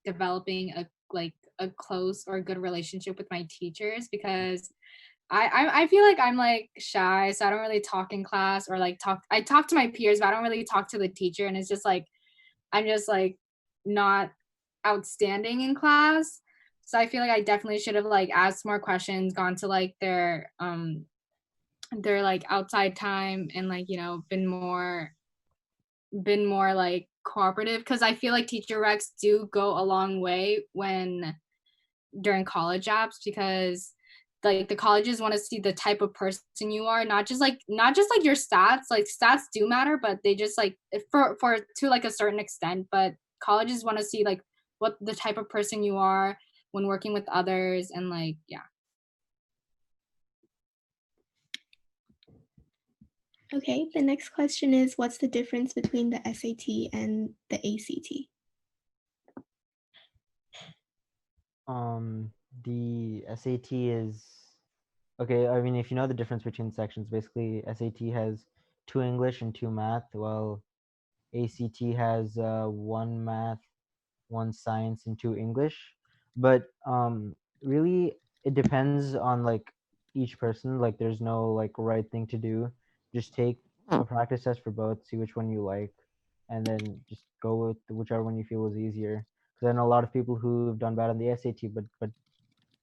developing a close or good relationship with my teachers, because I feel like I'm like shy, so I don't really talk in class or like talk. I talk to my peers, but I don't really talk to the teacher, and it's just like I'm just like not outstanding in class. So I feel like I definitely should have like asked more questions, gone to like their like outside time, and like, you know, been more like cooperative, because I feel like teacher recs do go a long way when during college apps, because like the colleges want to see the type of person you are, not just like your stats. Like stats do matter, but they just like for to like a certain extent, but colleges want to see like what the type of person you are when working with others, and like yeah. Okay, the next question is, what's the difference between the SAT and the ACT? The SAT is okay. I mean, if you know the difference between sections, basically SAT has 2 English and 2 math, while ACT has 1 math, 1 science, and 2 English. But really, it depends on like each person. Like, there's no like right thing to do. Just take a practice test for both, see which one you like, and then just go with whichever one you feel is easier. than a lot of people who've done bad on the SAT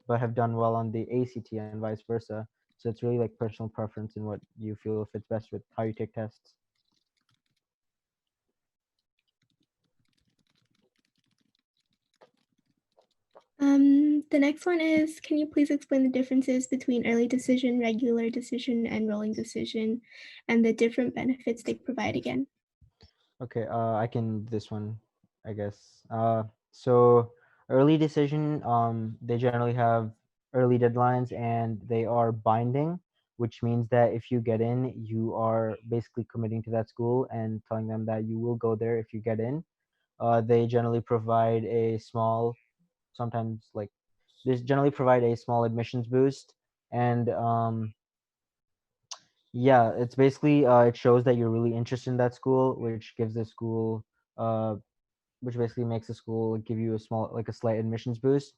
but have done well on the ACT and vice versa. So it's really like personal preference and what you feel fits best with how you take tests. The next one is, can you please explain the differences between early decision, regular decision, and rolling decision, and the different benefits they provide again? Okay, I can this one, I guess. So early decision, they generally have early deadlines and they are binding, which means that if you get in, you are basically committing to that school and telling them that you will go there if you get in. They generally provide a small, sometimes like they generally provide a small admissions boost, and yeah, it's basically it shows that you're really interested in that school, which gives the school uh, which basically makes the school give you a small, like a slight admissions boost.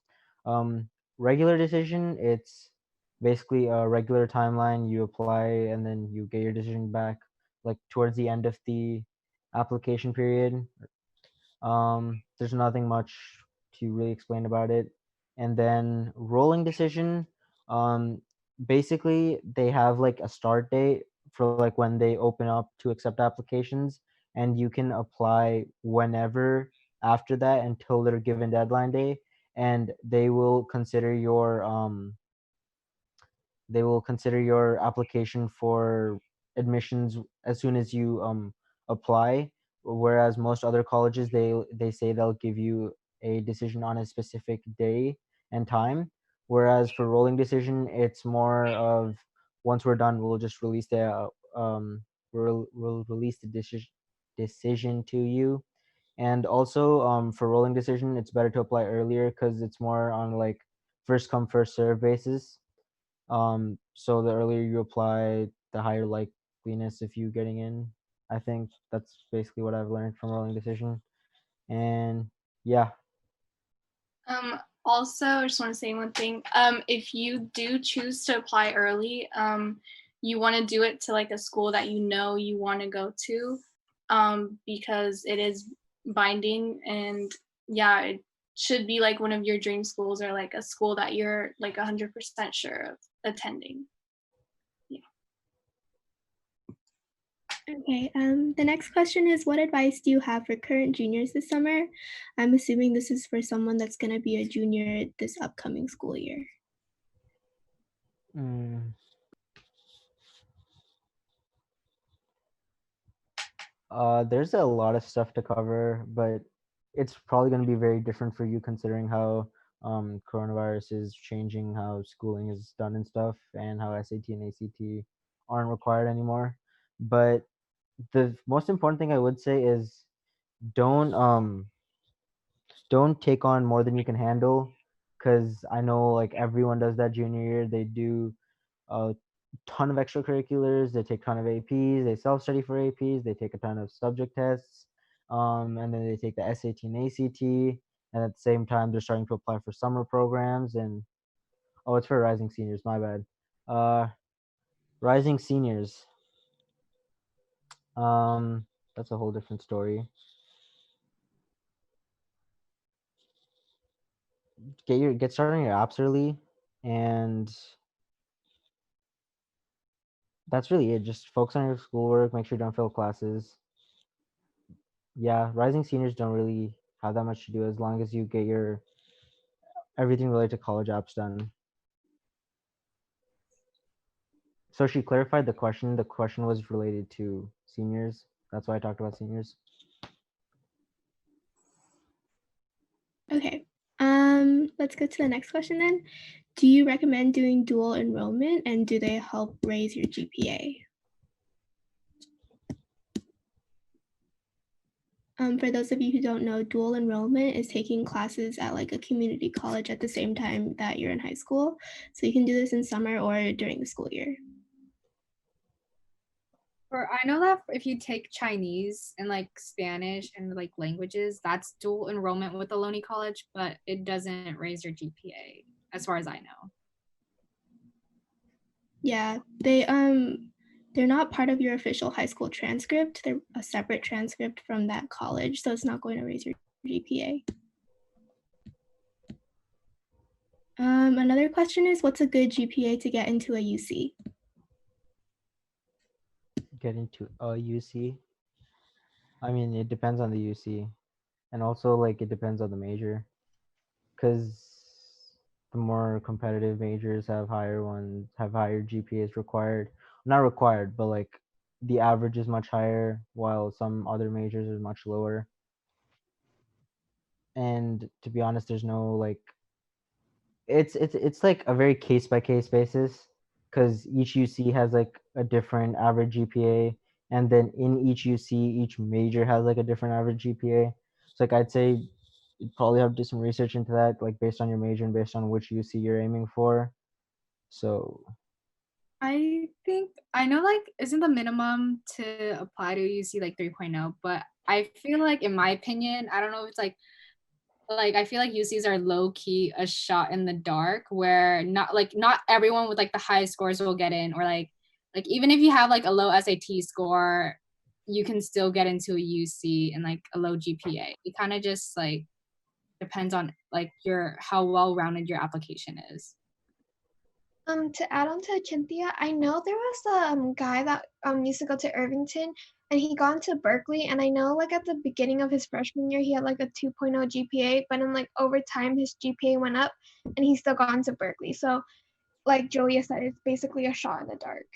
Um, Regular decision, it's basically a regular timeline. You apply and then you get your decision back like towards the end of the application period. There's nothing much to really explain about it. And then rolling decision, um, basically they have like a start date for like when they open up to accept applications, and you can apply whenever after that until their given deadline day, and they will consider your application for admissions as soon as you apply, whereas most other colleges they say they'll give you a decision on a specific day and time, whereas for rolling decision it's more of once we're done we'll just release the we'll release the decision to you. And also for rolling decision it's better to apply earlier because it's more on like first come first serve basis. So the earlier you apply, the higher likeliness of you getting in. I think that's basically what I've learned from rolling decision. And yeah. Also, I just want to say one thing. If you do choose to apply early, you want to do it to like a school that you know you want to go to, because it is binding, and yeah, it should be like one of your dream schools or like a school that you're like 100% sure of attending. Okay, the next question is, what advice do you have for current juniors this summer? I'm assuming this is for someone that's going to be a junior this upcoming school year. Mm. There's a lot of stuff to cover, but it's probably going to be very different for you considering how coronavirus is changing how schooling is done and stuff, and how SAT and ACT aren't required anymore. But the most important thing I would say is don't um don't take on more than you can handle, because I know like everyone does that junior year. They do a ton of extracurriculars, they take a ton of APs, they self-study for APs, they take a ton of subject tests, and then they take the SAT and ACT, and at the same time they're starting to apply for summer programs. And oh, it's for rising seniors, my bad. uh Rising seniors, that's a whole different story. Get started on your apps early, and that's really it. Just focus on your schoolwork, make sure you don't fail classes. Yeah, rising seniors don't really have that much to do as long as you get your everything related to college apps done. So she clarified the question. The question was related to seniors. That's why I talked about seniors. Okay, let's go to the next question then. Do you recommend doing dual enrollment, and do they help raise your GPA? For those of you who don't know, dual enrollment is taking classes at like a community college at the same time that you're in high school. So you can do this in summer or during the school year. Or I know that if you take Chinese and like Spanish and like languages, that's dual enrollment with Ohlone College, but it doesn't raise your GPA as far as I know. Yeah, they're not part of your official high school transcript. They're a separate transcript from that college, so it's not going to raise your GPA. Another question is, what's a good GPA to get into a UC? Get into a UC. I mean, it depends on the UC, and also like it depends on the major, because the more competitive majors have higher GPAs required. Not required, but like the average is much higher, while some other majors is much lower. And to be honest, there's no like it's like a very case by case basis, because each UC has like a different average GPA, and then in each UC, each major has like a different average GPA. So like I'd say you'd probably have to do some research into that, like based on your major and based on which UC you're aiming for. So I think I know like isn't the minimum to apply to UC like 3.0, but I feel like in my opinion, I don't know if it's like I feel like UCs are low key a shot in the dark where not everyone with like the highest scores will get in, or like even if you have like a low SAT score, you can still get into a UC and like a low GPA. It kind of just like depends on like your how well rounded your application is. To add on to Achintya, I know there was a guy that used to go to Irvington and he got into Berkeley, and I know like at the beginning of his freshman year he had like a 2.0 GPA, but then like over time his GPA went up and he still got into Berkeley. So like Julia said, it's basically a shot in the dark.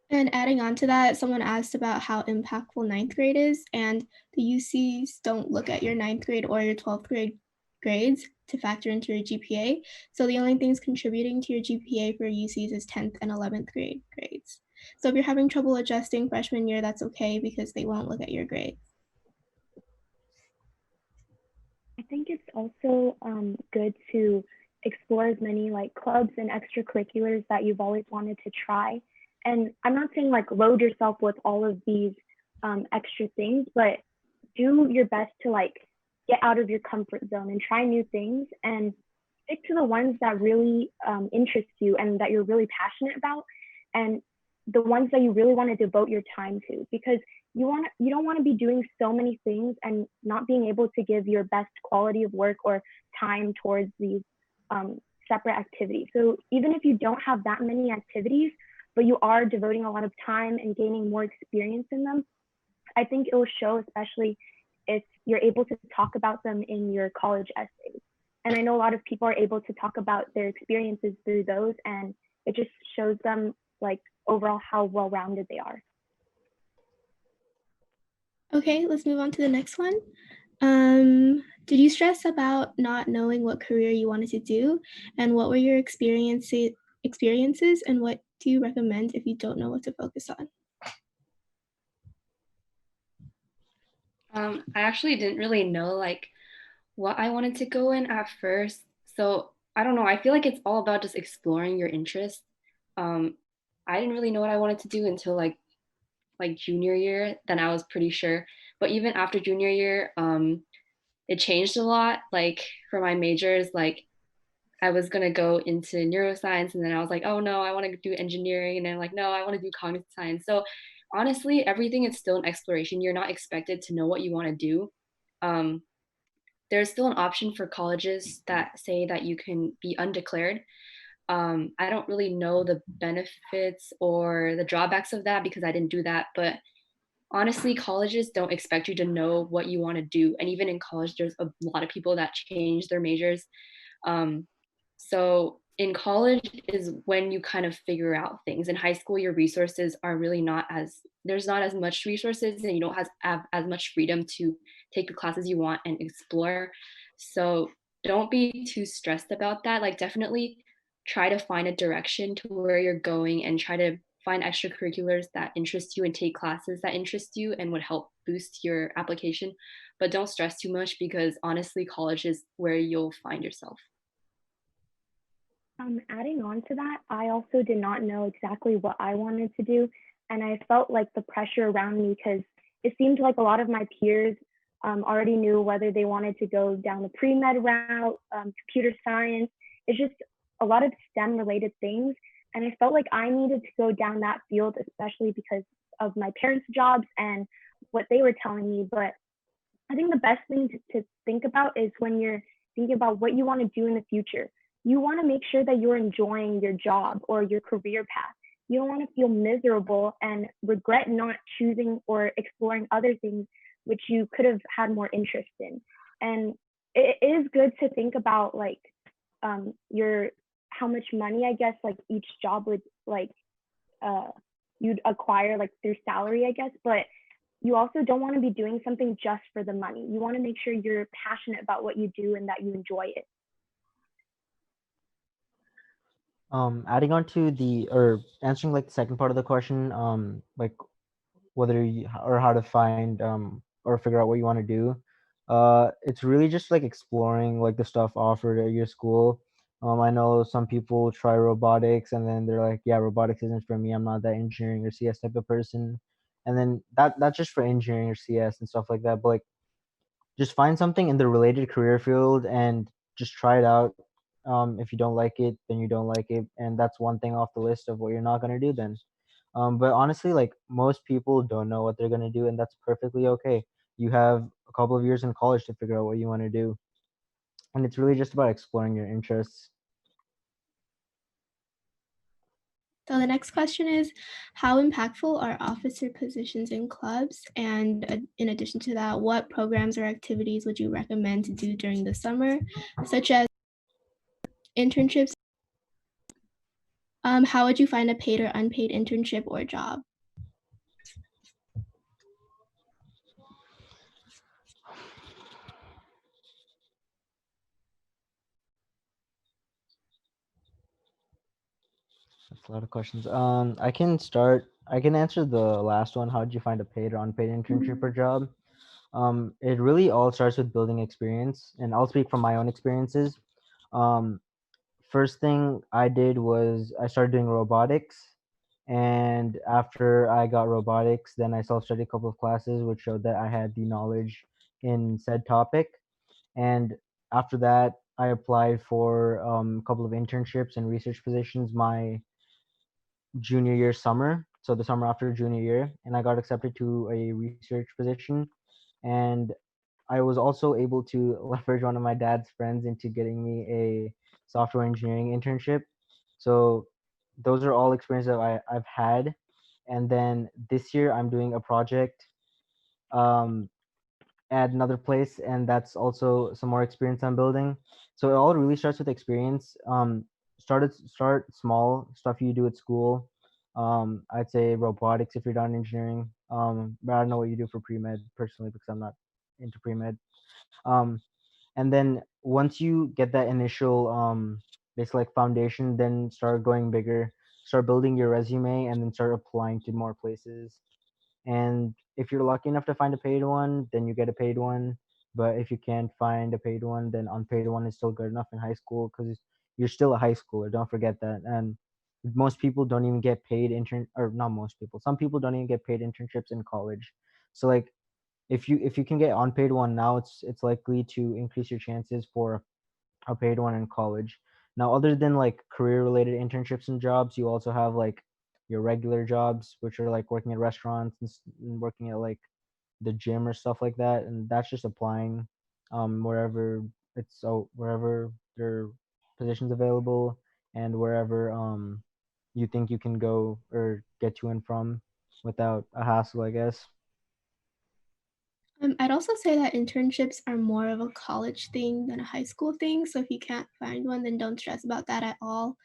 And adding on to that, someone asked about how impactful ninth grade is, and the UCs don't look at your ninth grade or your 12th grade grades to factor into your GPA. So the only things contributing to your GPA for UCs is 10th and 11th grade grades. So if you're having trouble adjusting freshman year, that's okay because they won't look at your grades. I think it's also good to explore as many like clubs and extracurriculars that you've always wanted to try. And I'm not saying like load yourself with all of these extra things, but do your best to like get out of your comfort zone and try new things and stick to the ones that really interest you and that you're really passionate about, and the ones that you really want to devote your time to, because you don't want to be doing so many things and not being able to give your best quality of work or time towards these separate activities. So even if you don't have that many activities, but you are devoting a lot of time and gaining more experience in them, I think it will show, especially if you're able to talk about them in your college essays. And I know a lot of people are able to talk about their experiences through those, and it just shows them like overall how well-rounded they are. Okay, let's move on to the next one. Did you stress about not knowing what career you wanted to do, and what were your experiences, and what do you recommend if you don't know what to focus on? I actually didn't really know like what I wanted to go in at first. So I don't know. I feel like it's all about just exploring your interests. I didn't really know what I wanted to do until like junior year. Then I was pretty sure. But even after junior year, it changed a lot. Like for my majors, like I was gonna go into neuroscience, and then I was like, oh no, I want to do engineering, and then like no, I want to do cognitive science. So honestly, everything is still an exploration. You're not expected to know what you want to do. Um, there's still an option for colleges that say that you can be undeclared. I don't really know the benefits or the drawbacks of that because I didn't do that. But honestly, colleges don't expect you to know what you want to do. And even in college, there's a lot of people that change their majors. Um, so in college is when you kind of figure out things. In high school, your resources are really not as, there's not as much resources, and you don't have as much freedom to take the classes you want and explore. So don't be too stressed about that. Like definitely try to find a direction to where you're going, and try to find extracurriculars that interest you and take classes that interest you and would help boost your application. But don't stress too much, because honestly, college is where you'll find yourself. Adding on to that, I also did not know exactly what I wanted to do. And I felt like the pressure around me, because it seemed like a lot of my peers already knew whether they wanted to go down the pre-med route, computer science. It's just a lot of STEM related things. And I felt like I needed to go down that field, especially because of my parents' jobs and what they were telling me. But I think the best thing to think about is when you're thinking about what you want to do in the future. you want to make sure that you're enjoying your job or your career path. You don't want to feel miserable and regret not choosing or exploring other things which you could have had more interest in. And it is good to think about like your how much money, I guess, like each job would like you'd acquire like through salary, I guess, but you also don't want to be doing something just for the money. You want to make sure you're passionate about what you do and that you enjoy it. Adding on to the or answering like the second part of the question, like whether you or how to find or figure out what you want to do. It's really just like exploring like the stuff offered at your school. I know some people try robotics and then they're like, yeah, robotics isn't for me. I'm not that engineering or CS type of person. And then that's just for engineering or CS and stuff like that. But like just find something in the related career field and just try it out. If you don't like it, then you don't like it, and that's one thing off the list of what you're not gonna do then. But honestly, like most people don't know what they're gonna do, and that's perfectly okay. You have a couple of years in college to figure out what you want to do, and it's really just about exploring your interests. So the next question is, how impactful are officer positions in clubs? And in addition to that, what programs or activities would you recommend to do during the summer, such as internships? How would you find a paid or unpaid internship or job? That's a lot of questions. I can start. I can answer the last one. How did you find a paid or unpaid internship or job? It really all starts with building experience, and I'll speak from my own experiences. Um, First thing I did was I started doing robotics, and after I got robotics, then I self-studied a couple of classes, which showed that I had the knowledge in said topic. And after that, I applied for a couple of internships and research positions my junior year summer, so the summer after junior year, and I got accepted to a research position. And I was also able to leverage one of my dad's friends into getting me a software engineering internship. So those are all experiences that I've had. And then this year I'm doing a project um, at another place, and that's also some more experience I'm building. So it all really starts with experience. Start small stuff you do at school. I'd say robotics if you're done engineering. But I don't know what you do for pre-med personally because I'm not into pre-med. Um, and then once you get that initial basically like foundation, then start going bigger, start building your resume, and then start applying to more places. And if you're lucky enough to find a paid one, then you get a paid one. But if you can't find a paid one, then unpaid one is still good enough in high school because you're still a high schooler. Don't forget that. And most people don't even get paid or not most people. Some people don't even get paid internships in college. So like if you can get unpaid one now, it's likely to increase your chances for a paid one in college. Now, other than like career related internships and jobs, you also have like your regular jobs, which are like working at restaurants and working at like the gym or stuff like that, and that's just applying wherever wherever there are positions available and wherever you think you can go or get to and from without a hassle, I guess. I'd also say that internships are more of a college thing than a high school thing. So if you can't find one, then don't stress about that at all.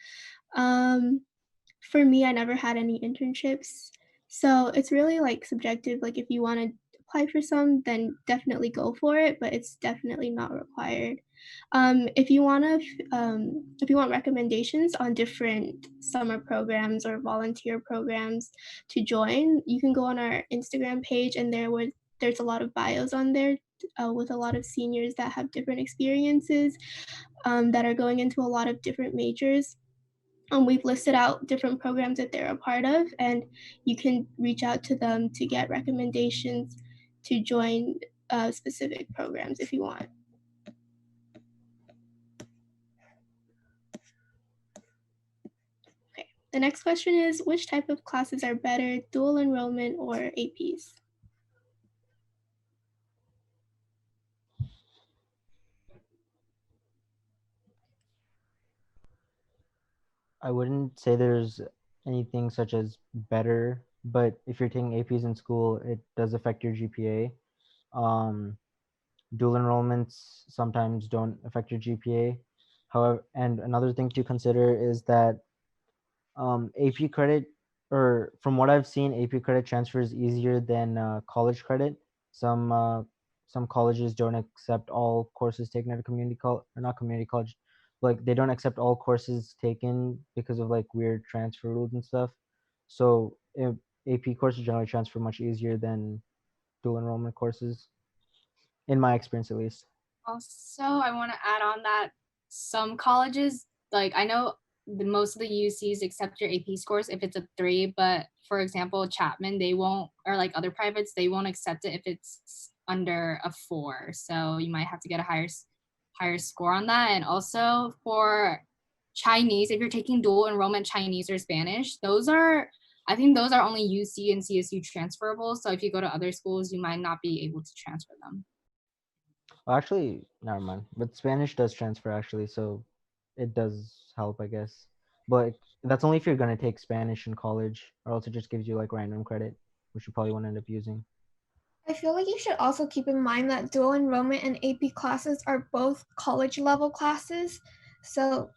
Um, for me, I never had any internships. So it's really like subjective. Like if you want to apply for some, then definitely go for it, but it's definitely not required. If you want recommendations on different summer programs or volunteer programs to join, you can go on our Instagram page, and there's a lot of bios on there with a lot of seniors that have different experiences that are going into a lot of different majors. We've listed out different programs that they're a part of, and you can reach out to them to get recommendations to join specific programs if you want. Okay, the next question is, which type of classes are better, dual enrollment or APs? I wouldn't say there's anything such as better, but if you're taking APs in school, it does affect your GPA. Dual enrollments sometimes don't affect your GPA. However, and another thing to consider is that AP credit, or from what I've seen, AP credit transfer is easier than college credit. Some uh, some colleges don't accept all courses taken at a community college, or not community college, like they don't accept all courses taken because of like weird transfer rules and stuff. So AP courses generally transfer much easier than dual enrollment courses, in my experience at least. Also, I want to add on that some colleges, like I know most of the UCs accept your AP scores if it's a 3, but for example, Chapman, they won't, or like other privates, they won't accept it if it's under a 4. So you might have to get a higher score on that. And also for Chinese, if you're taking dual enrollment Chinese or Spanish, I think those are only UC and CSU transferable. So if you go to other schools, you might not be able to transfer them. Well, actually, never mind. But Spanish does transfer actually, so it does help, I guess. But that's only if you're gonna take Spanish in college, or else it just gives you like random credit, which you probably won't end up using. I feel like you should also keep in mind that dual enrollment and AP classes are both college level classes. So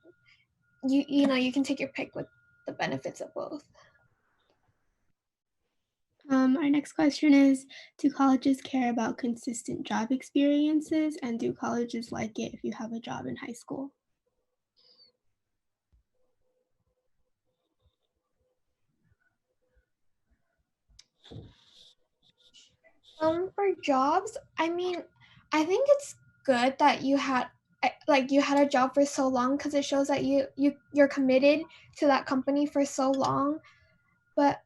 you can take your pick with the benefits of both. Our next question is, do colleges care about consistent job experiences, and do colleges like it if you have a job in high school? For jobs, I mean, I think it's good that you had a job for so long because it shows that you're committed to that company for so long. But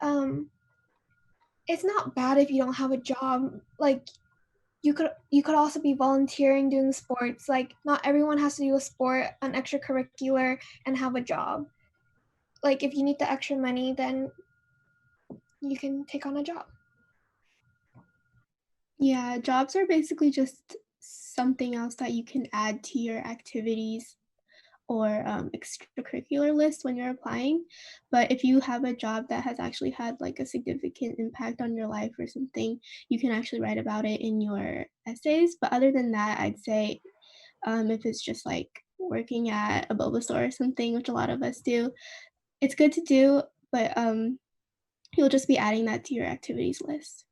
it's not bad if you don't have a job. Like you could also be volunteering doing sports. Like not everyone has to do a sport, an extracurricular, and have a job. Like if you need the extra money, then you can take on a job. Yeah, jobs are basically just something else that you can add to your activities or extracurricular list when you're applying. But if you have a job that has actually had like a significant impact on your life or something, you can actually write about it in your essays. But other than that, I'd say if it's just like working at a boba store or something, which a lot of us do, it's good to do, but you'll just be adding that to your activities list.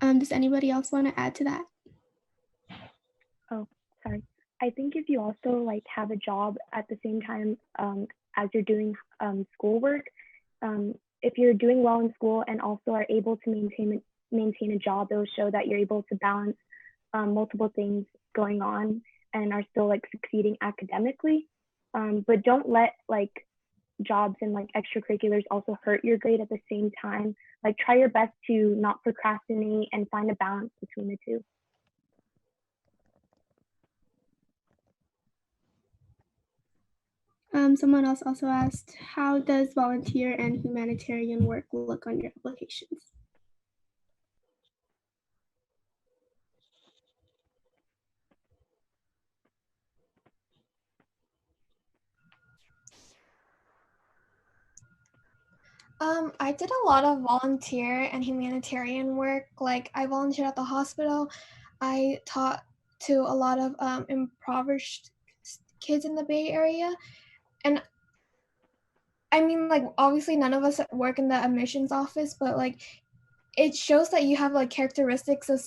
Does anybody else want to add to that? Oh, sorry. I think if you also like have a job at the same time as you're doing schoolwork, if you're doing well in school and also are able to maintain a job, it will show that you're able to balance multiple things going on and are still like succeeding academically. But don't let like jobs and like extracurriculars also hurt your grade at the same time. Like try your best to not procrastinate and find a balance between the two. Someone else also asked, how does volunteer and humanitarian work look on your applications? I did a lot of volunteer and humanitarian work. Like I volunteered at the hospital. I taught to a lot of impoverished kids in the Bay Area. And I mean, like obviously none of us work in the admissions office, but like it shows that you have like characteristics of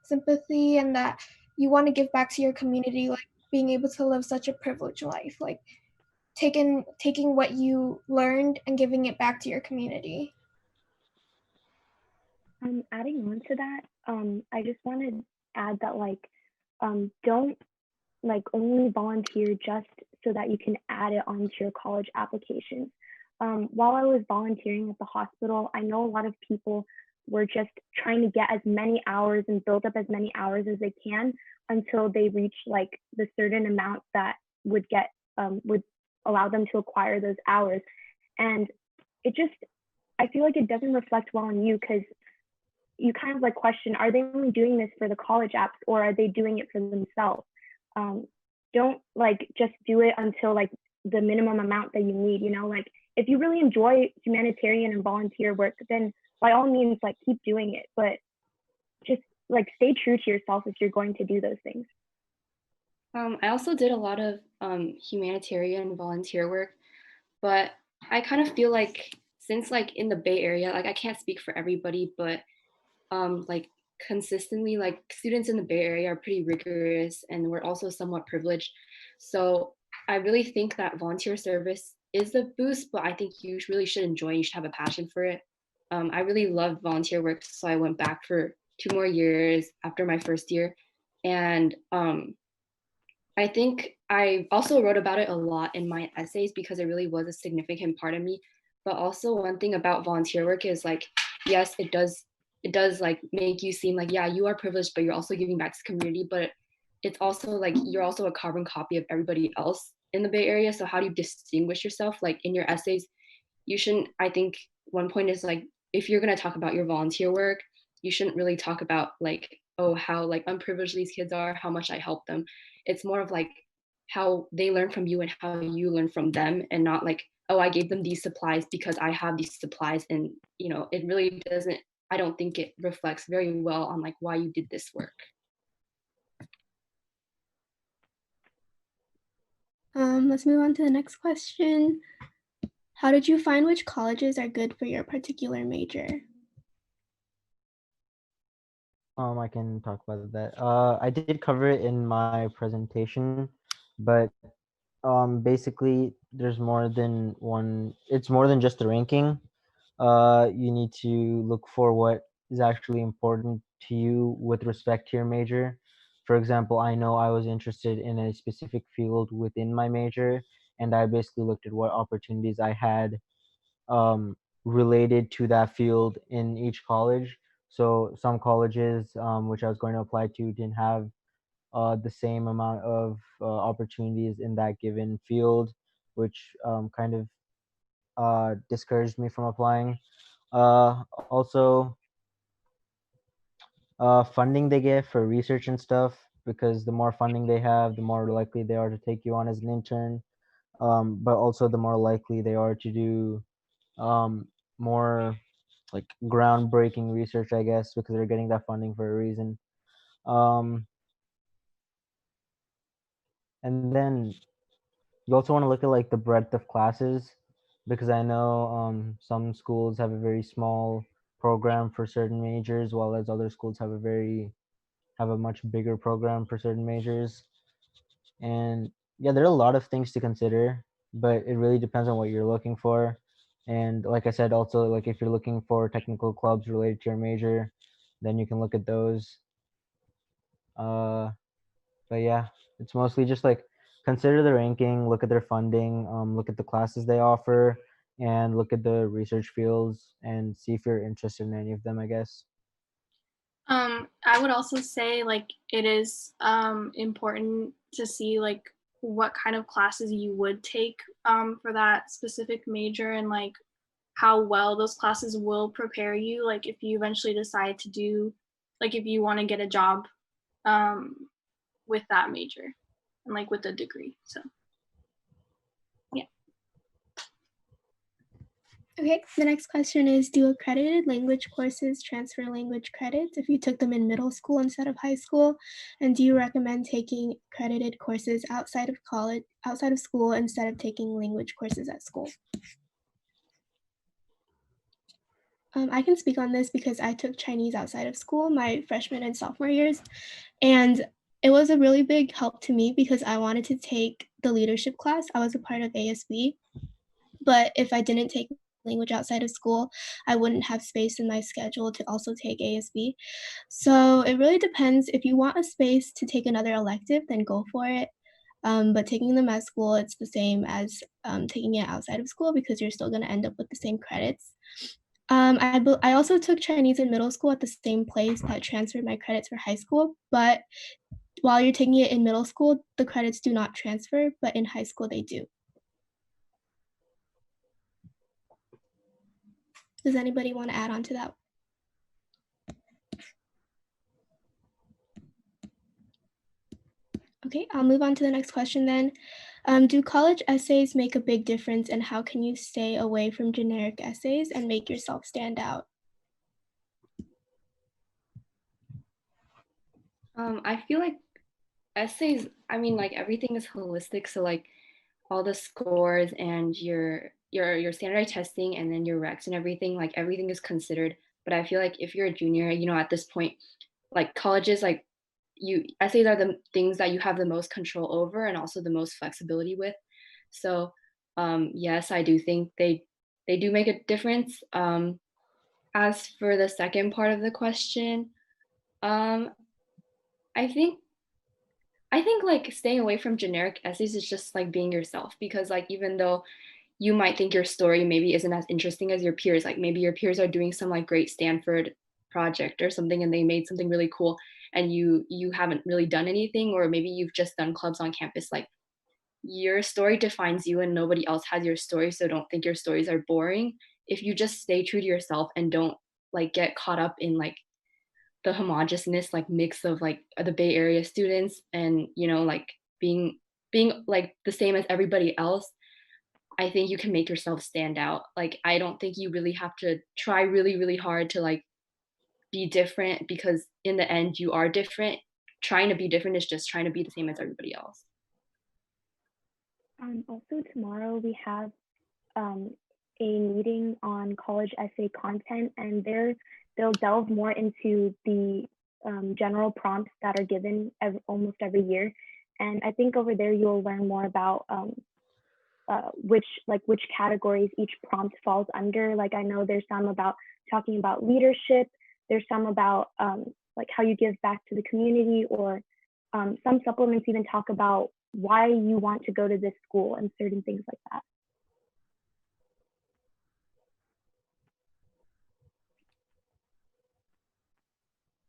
sympathy and that you want to give back to your community, like being able to live such a privileged life, like taking what you learned and giving it back to your community. Adding on to that, I just want to add that like don't like only volunteer just so that you can add it onto your college applications. While I was volunteering at the hospital, I know a lot of people were just trying to get as many hours and build up as many hours as they can until they reach like the certain amount that would allow them to acquire those hours. And it just, I feel like it doesn't reflect well on you because you kind of like question, are they only doing this for the college apps or are they doing it for themselves? don't like just do it until like the minimum amount that you need, you know, like if you really enjoy humanitarian and volunteer work, then by all means, like keep doing it, but just like stay true to yourself if you're going to do those things. I also did a lot of humanitarian volunteer work, but I kind of feel like since like in the Bay Area, like I can't speak for everybody, but like consistently, like students in the Bay Area are pretty rigorous and we're also somewhat privileged. So I really think that volunteer service is the boost, but I think you really should enjoy, you should have a passion for it. I really loved volunteer work, so I went back for 2 more years after my first year. And I think I also wrote about it a lot in my essays because it really was a significant part of me. But also one thing about volunteer work is like, yes, it does like make you seem like, yeah, you are privileged, but you're also giving back to the community. But it's also like you're also a carbon copy of everybody else in the Bay Area. So how do you distinguish yourself? Like in your essays, you shouldn't, I think one point is like, if you're gonna talk about your volunteer work, you shouldn't really talk about like, oh, how like unprivileged these kids are, how much I help them. It's more of like how they learn from you and how you learn from them, and not like, oh, I gave them these supplies because I have these supplies. And you know, it really doesn't, I don't think it reflects very well on like why you did this work. Let's move on to the next question. How did you find which colleges are good for your particular major? I can talk about that. I did cover it in my presentation, but basically there's more than one. It's more than just the ranking. You need to look for what is actually important to you with respect to your major. For example, I know I was interested in a specific field within my major, and I basically looked at what opportunities I had related to that field in each college. So some colleges which I was going to apply to didn't have the same amount of opportunities in that given field, which kind of discouraged me from applying. Also, funding they get for research and stuff, because the more funding they have, the more likely they are to take you on as an intern. But also the more likely they are to do more like groundbreaking research, I guess, because they're getting that funding for a reason. Um, and then you also want to look at like the breadth of classes, because I know some schools have a very small program for certain majors, while as other schools have a much bigger program for certain majors. And yeah, there are a lot of things to consider, but it really depends on what you're looking for. And like I said, also like if you're looking for technical clubs related to your major, then you can look at those. Uh, but yeah, it's mostly just like consider the ranking, look at their funding, look at the classes they offer, and look at the research fields and see if you're interested in any of them, I guess. I would also say like it is important to see like what kind of classes you would take for that specific major, and like how well those classes will prepare you, like if you eventually decide to do, like if you want to get a job with that major and like with a degree. So yeah. Okay, the next question is, do accredited language courses transfer language credits if you took them in middle school instead of high school? And do you recommend taking accredited courses outside of college, outside of school, instead of taking language courses at school? I can speak on this because I took Chinese outside of school my freshman and sophomore years, and it was a really big help to me because I wanted to take the leadership class. I was a part of ASB, but if I didn't take language outside of school, I wouldn't have space in my schedule to also take ASB. So it really depends. If you want a space to take another elective, then go for it. But taking them at school, it's the same as taking it outside of school because you're still going to end up with the same credits. I also took Chinese in middle school at the same place that transferred my credits for high school, but while you're taking it in middle school, the credits do not transfer, but in high school they do. Does anybody want to add on to that? Okay, I'll move on to the next question then. Do college essays make a big difference, and how can you stay away from generic essays and make yourself stand out? I feel like essays, I mean, like everything is holistic. So like all the scores and your standardized testing and then your recs and everything, like everything is considered. But I feel like if you're a junior, you know, at this point, like colleges, like you essays are the things that you have the most control over and also the most flexibility with. So yes, I do think they do make a difference. As for the second part of the question, um, I think I think like staying away from generic essays is just like being yourself because like even though you might think your story maybe isn't as interesting as your peers, like maybe your peers are doing some like great Stanford project or something and they made something really cool and you haven't really done anything or maybe you've just done clubs on campus, like your story defines you and nobody else has your story, so don't think your stories are boring. If you just stay true to yourself and don't like get caught up in like the homogeneousness like mix of like the Bay Area students and you know like being like the same as everybody else, I think you can make yourself stand out. Like I don't think you really have to try really really hard to like be different because in the end you are different. Trying to be different is just trying to be the same as everybody else. Also tomorrow we have a meeting on college essay content, and they'll delve more into the general prompts that are given almost every year. And I think over there you'll learn more about which categories each prompt falls under. Like I know there's some about talking about leadership. There's some about like how you give back to the community, or some supplements even talk about why you want to go to this school and certain things like that.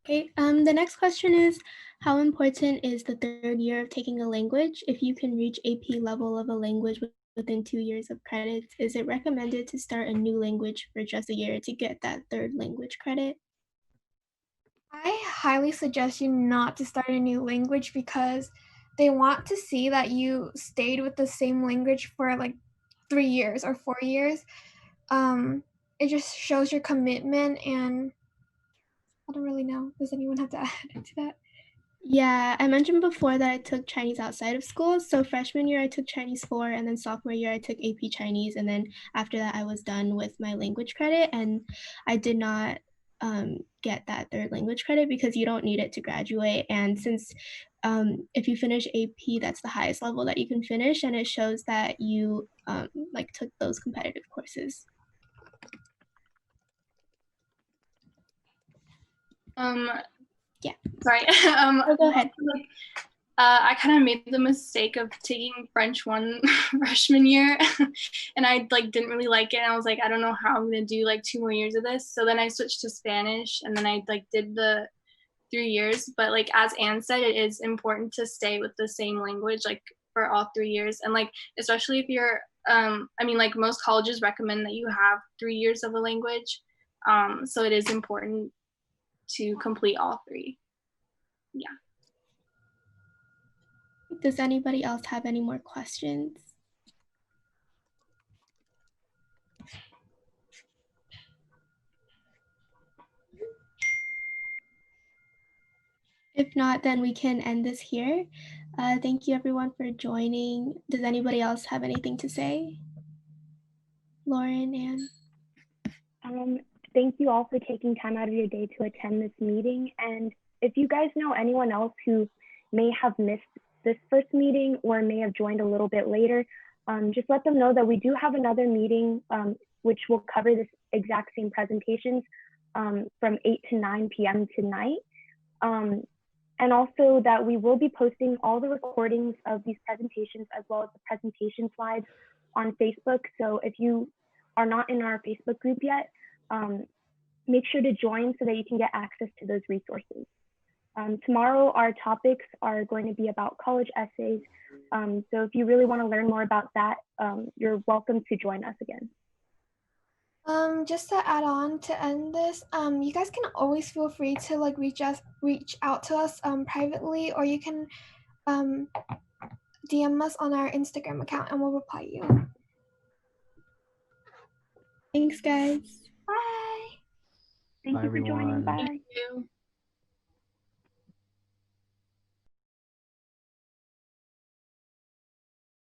Okay, the next question is, how important is the third year of taking a language? If you can reach AP level of a language within 2 years of credits, is it recommended to start a new language for just a year to get that third language credit? I highly suggest you not to start a new language because they want to see that you stayed with the same language for like 3 years or 4 years. It just shows your commitment, and I don't really know. Does anyone have to add to that? Yeah, I mentioned before that I took Chinese outside of school. So freshman year I took Chinese 4, and then sophomore year I took AP Chinese, and then after that I was done with my language credit, and I did not get that third language credit because you don't need it to graduate. And since if you finish AP, that's the highest level that you can finish, and it shows that you like took those competitive courses. Yeah. Sorry. Oh, go ahead. Like, I kind of made the mistake of taking French 1 freshman year, and I like didn't really like it. And I was like, I don't know how I'm gonna do like 2 more years of this. So then I switched to Spanish, and then I like did the 3 years. But like as Anne said, it is important to stay with the same language like for all 3 years, and like especially if you're I mean like most colleges recommend that you have 3 years of a language. So it is important to complete all 3. Yeah. Does anybody else have any more questions? If not, then we can end this here. Thank you everyone for joining. Does anybody else have anything to say? Lauren, Anne? Thank you all for taking time out of your day to attend this meeting. And if you guys know anyone else who may have missed this first meeting or may have joined a little bit later, just let them know that we do have another meeting which will cover this exact same presentations from 8 to 9 p.m. tonight. And also that we will be posting all the recordings of these presentations as well as the presentation slides on Facebook. So if you are not in our Facebook group yet, make sure to join so that you can get access to those resources. Tomorrow, our topics are going to be about college essays. So if you really want to learn more about that, you're welcome to join us again. Just to add on to end this, you guys can always feel free to like reach out to us privately, or you can DM us on our Instagram account and we'll reply you. Thanks, guys. Bye. Thank Bye, you for joining. everyone. Bye. Thank you.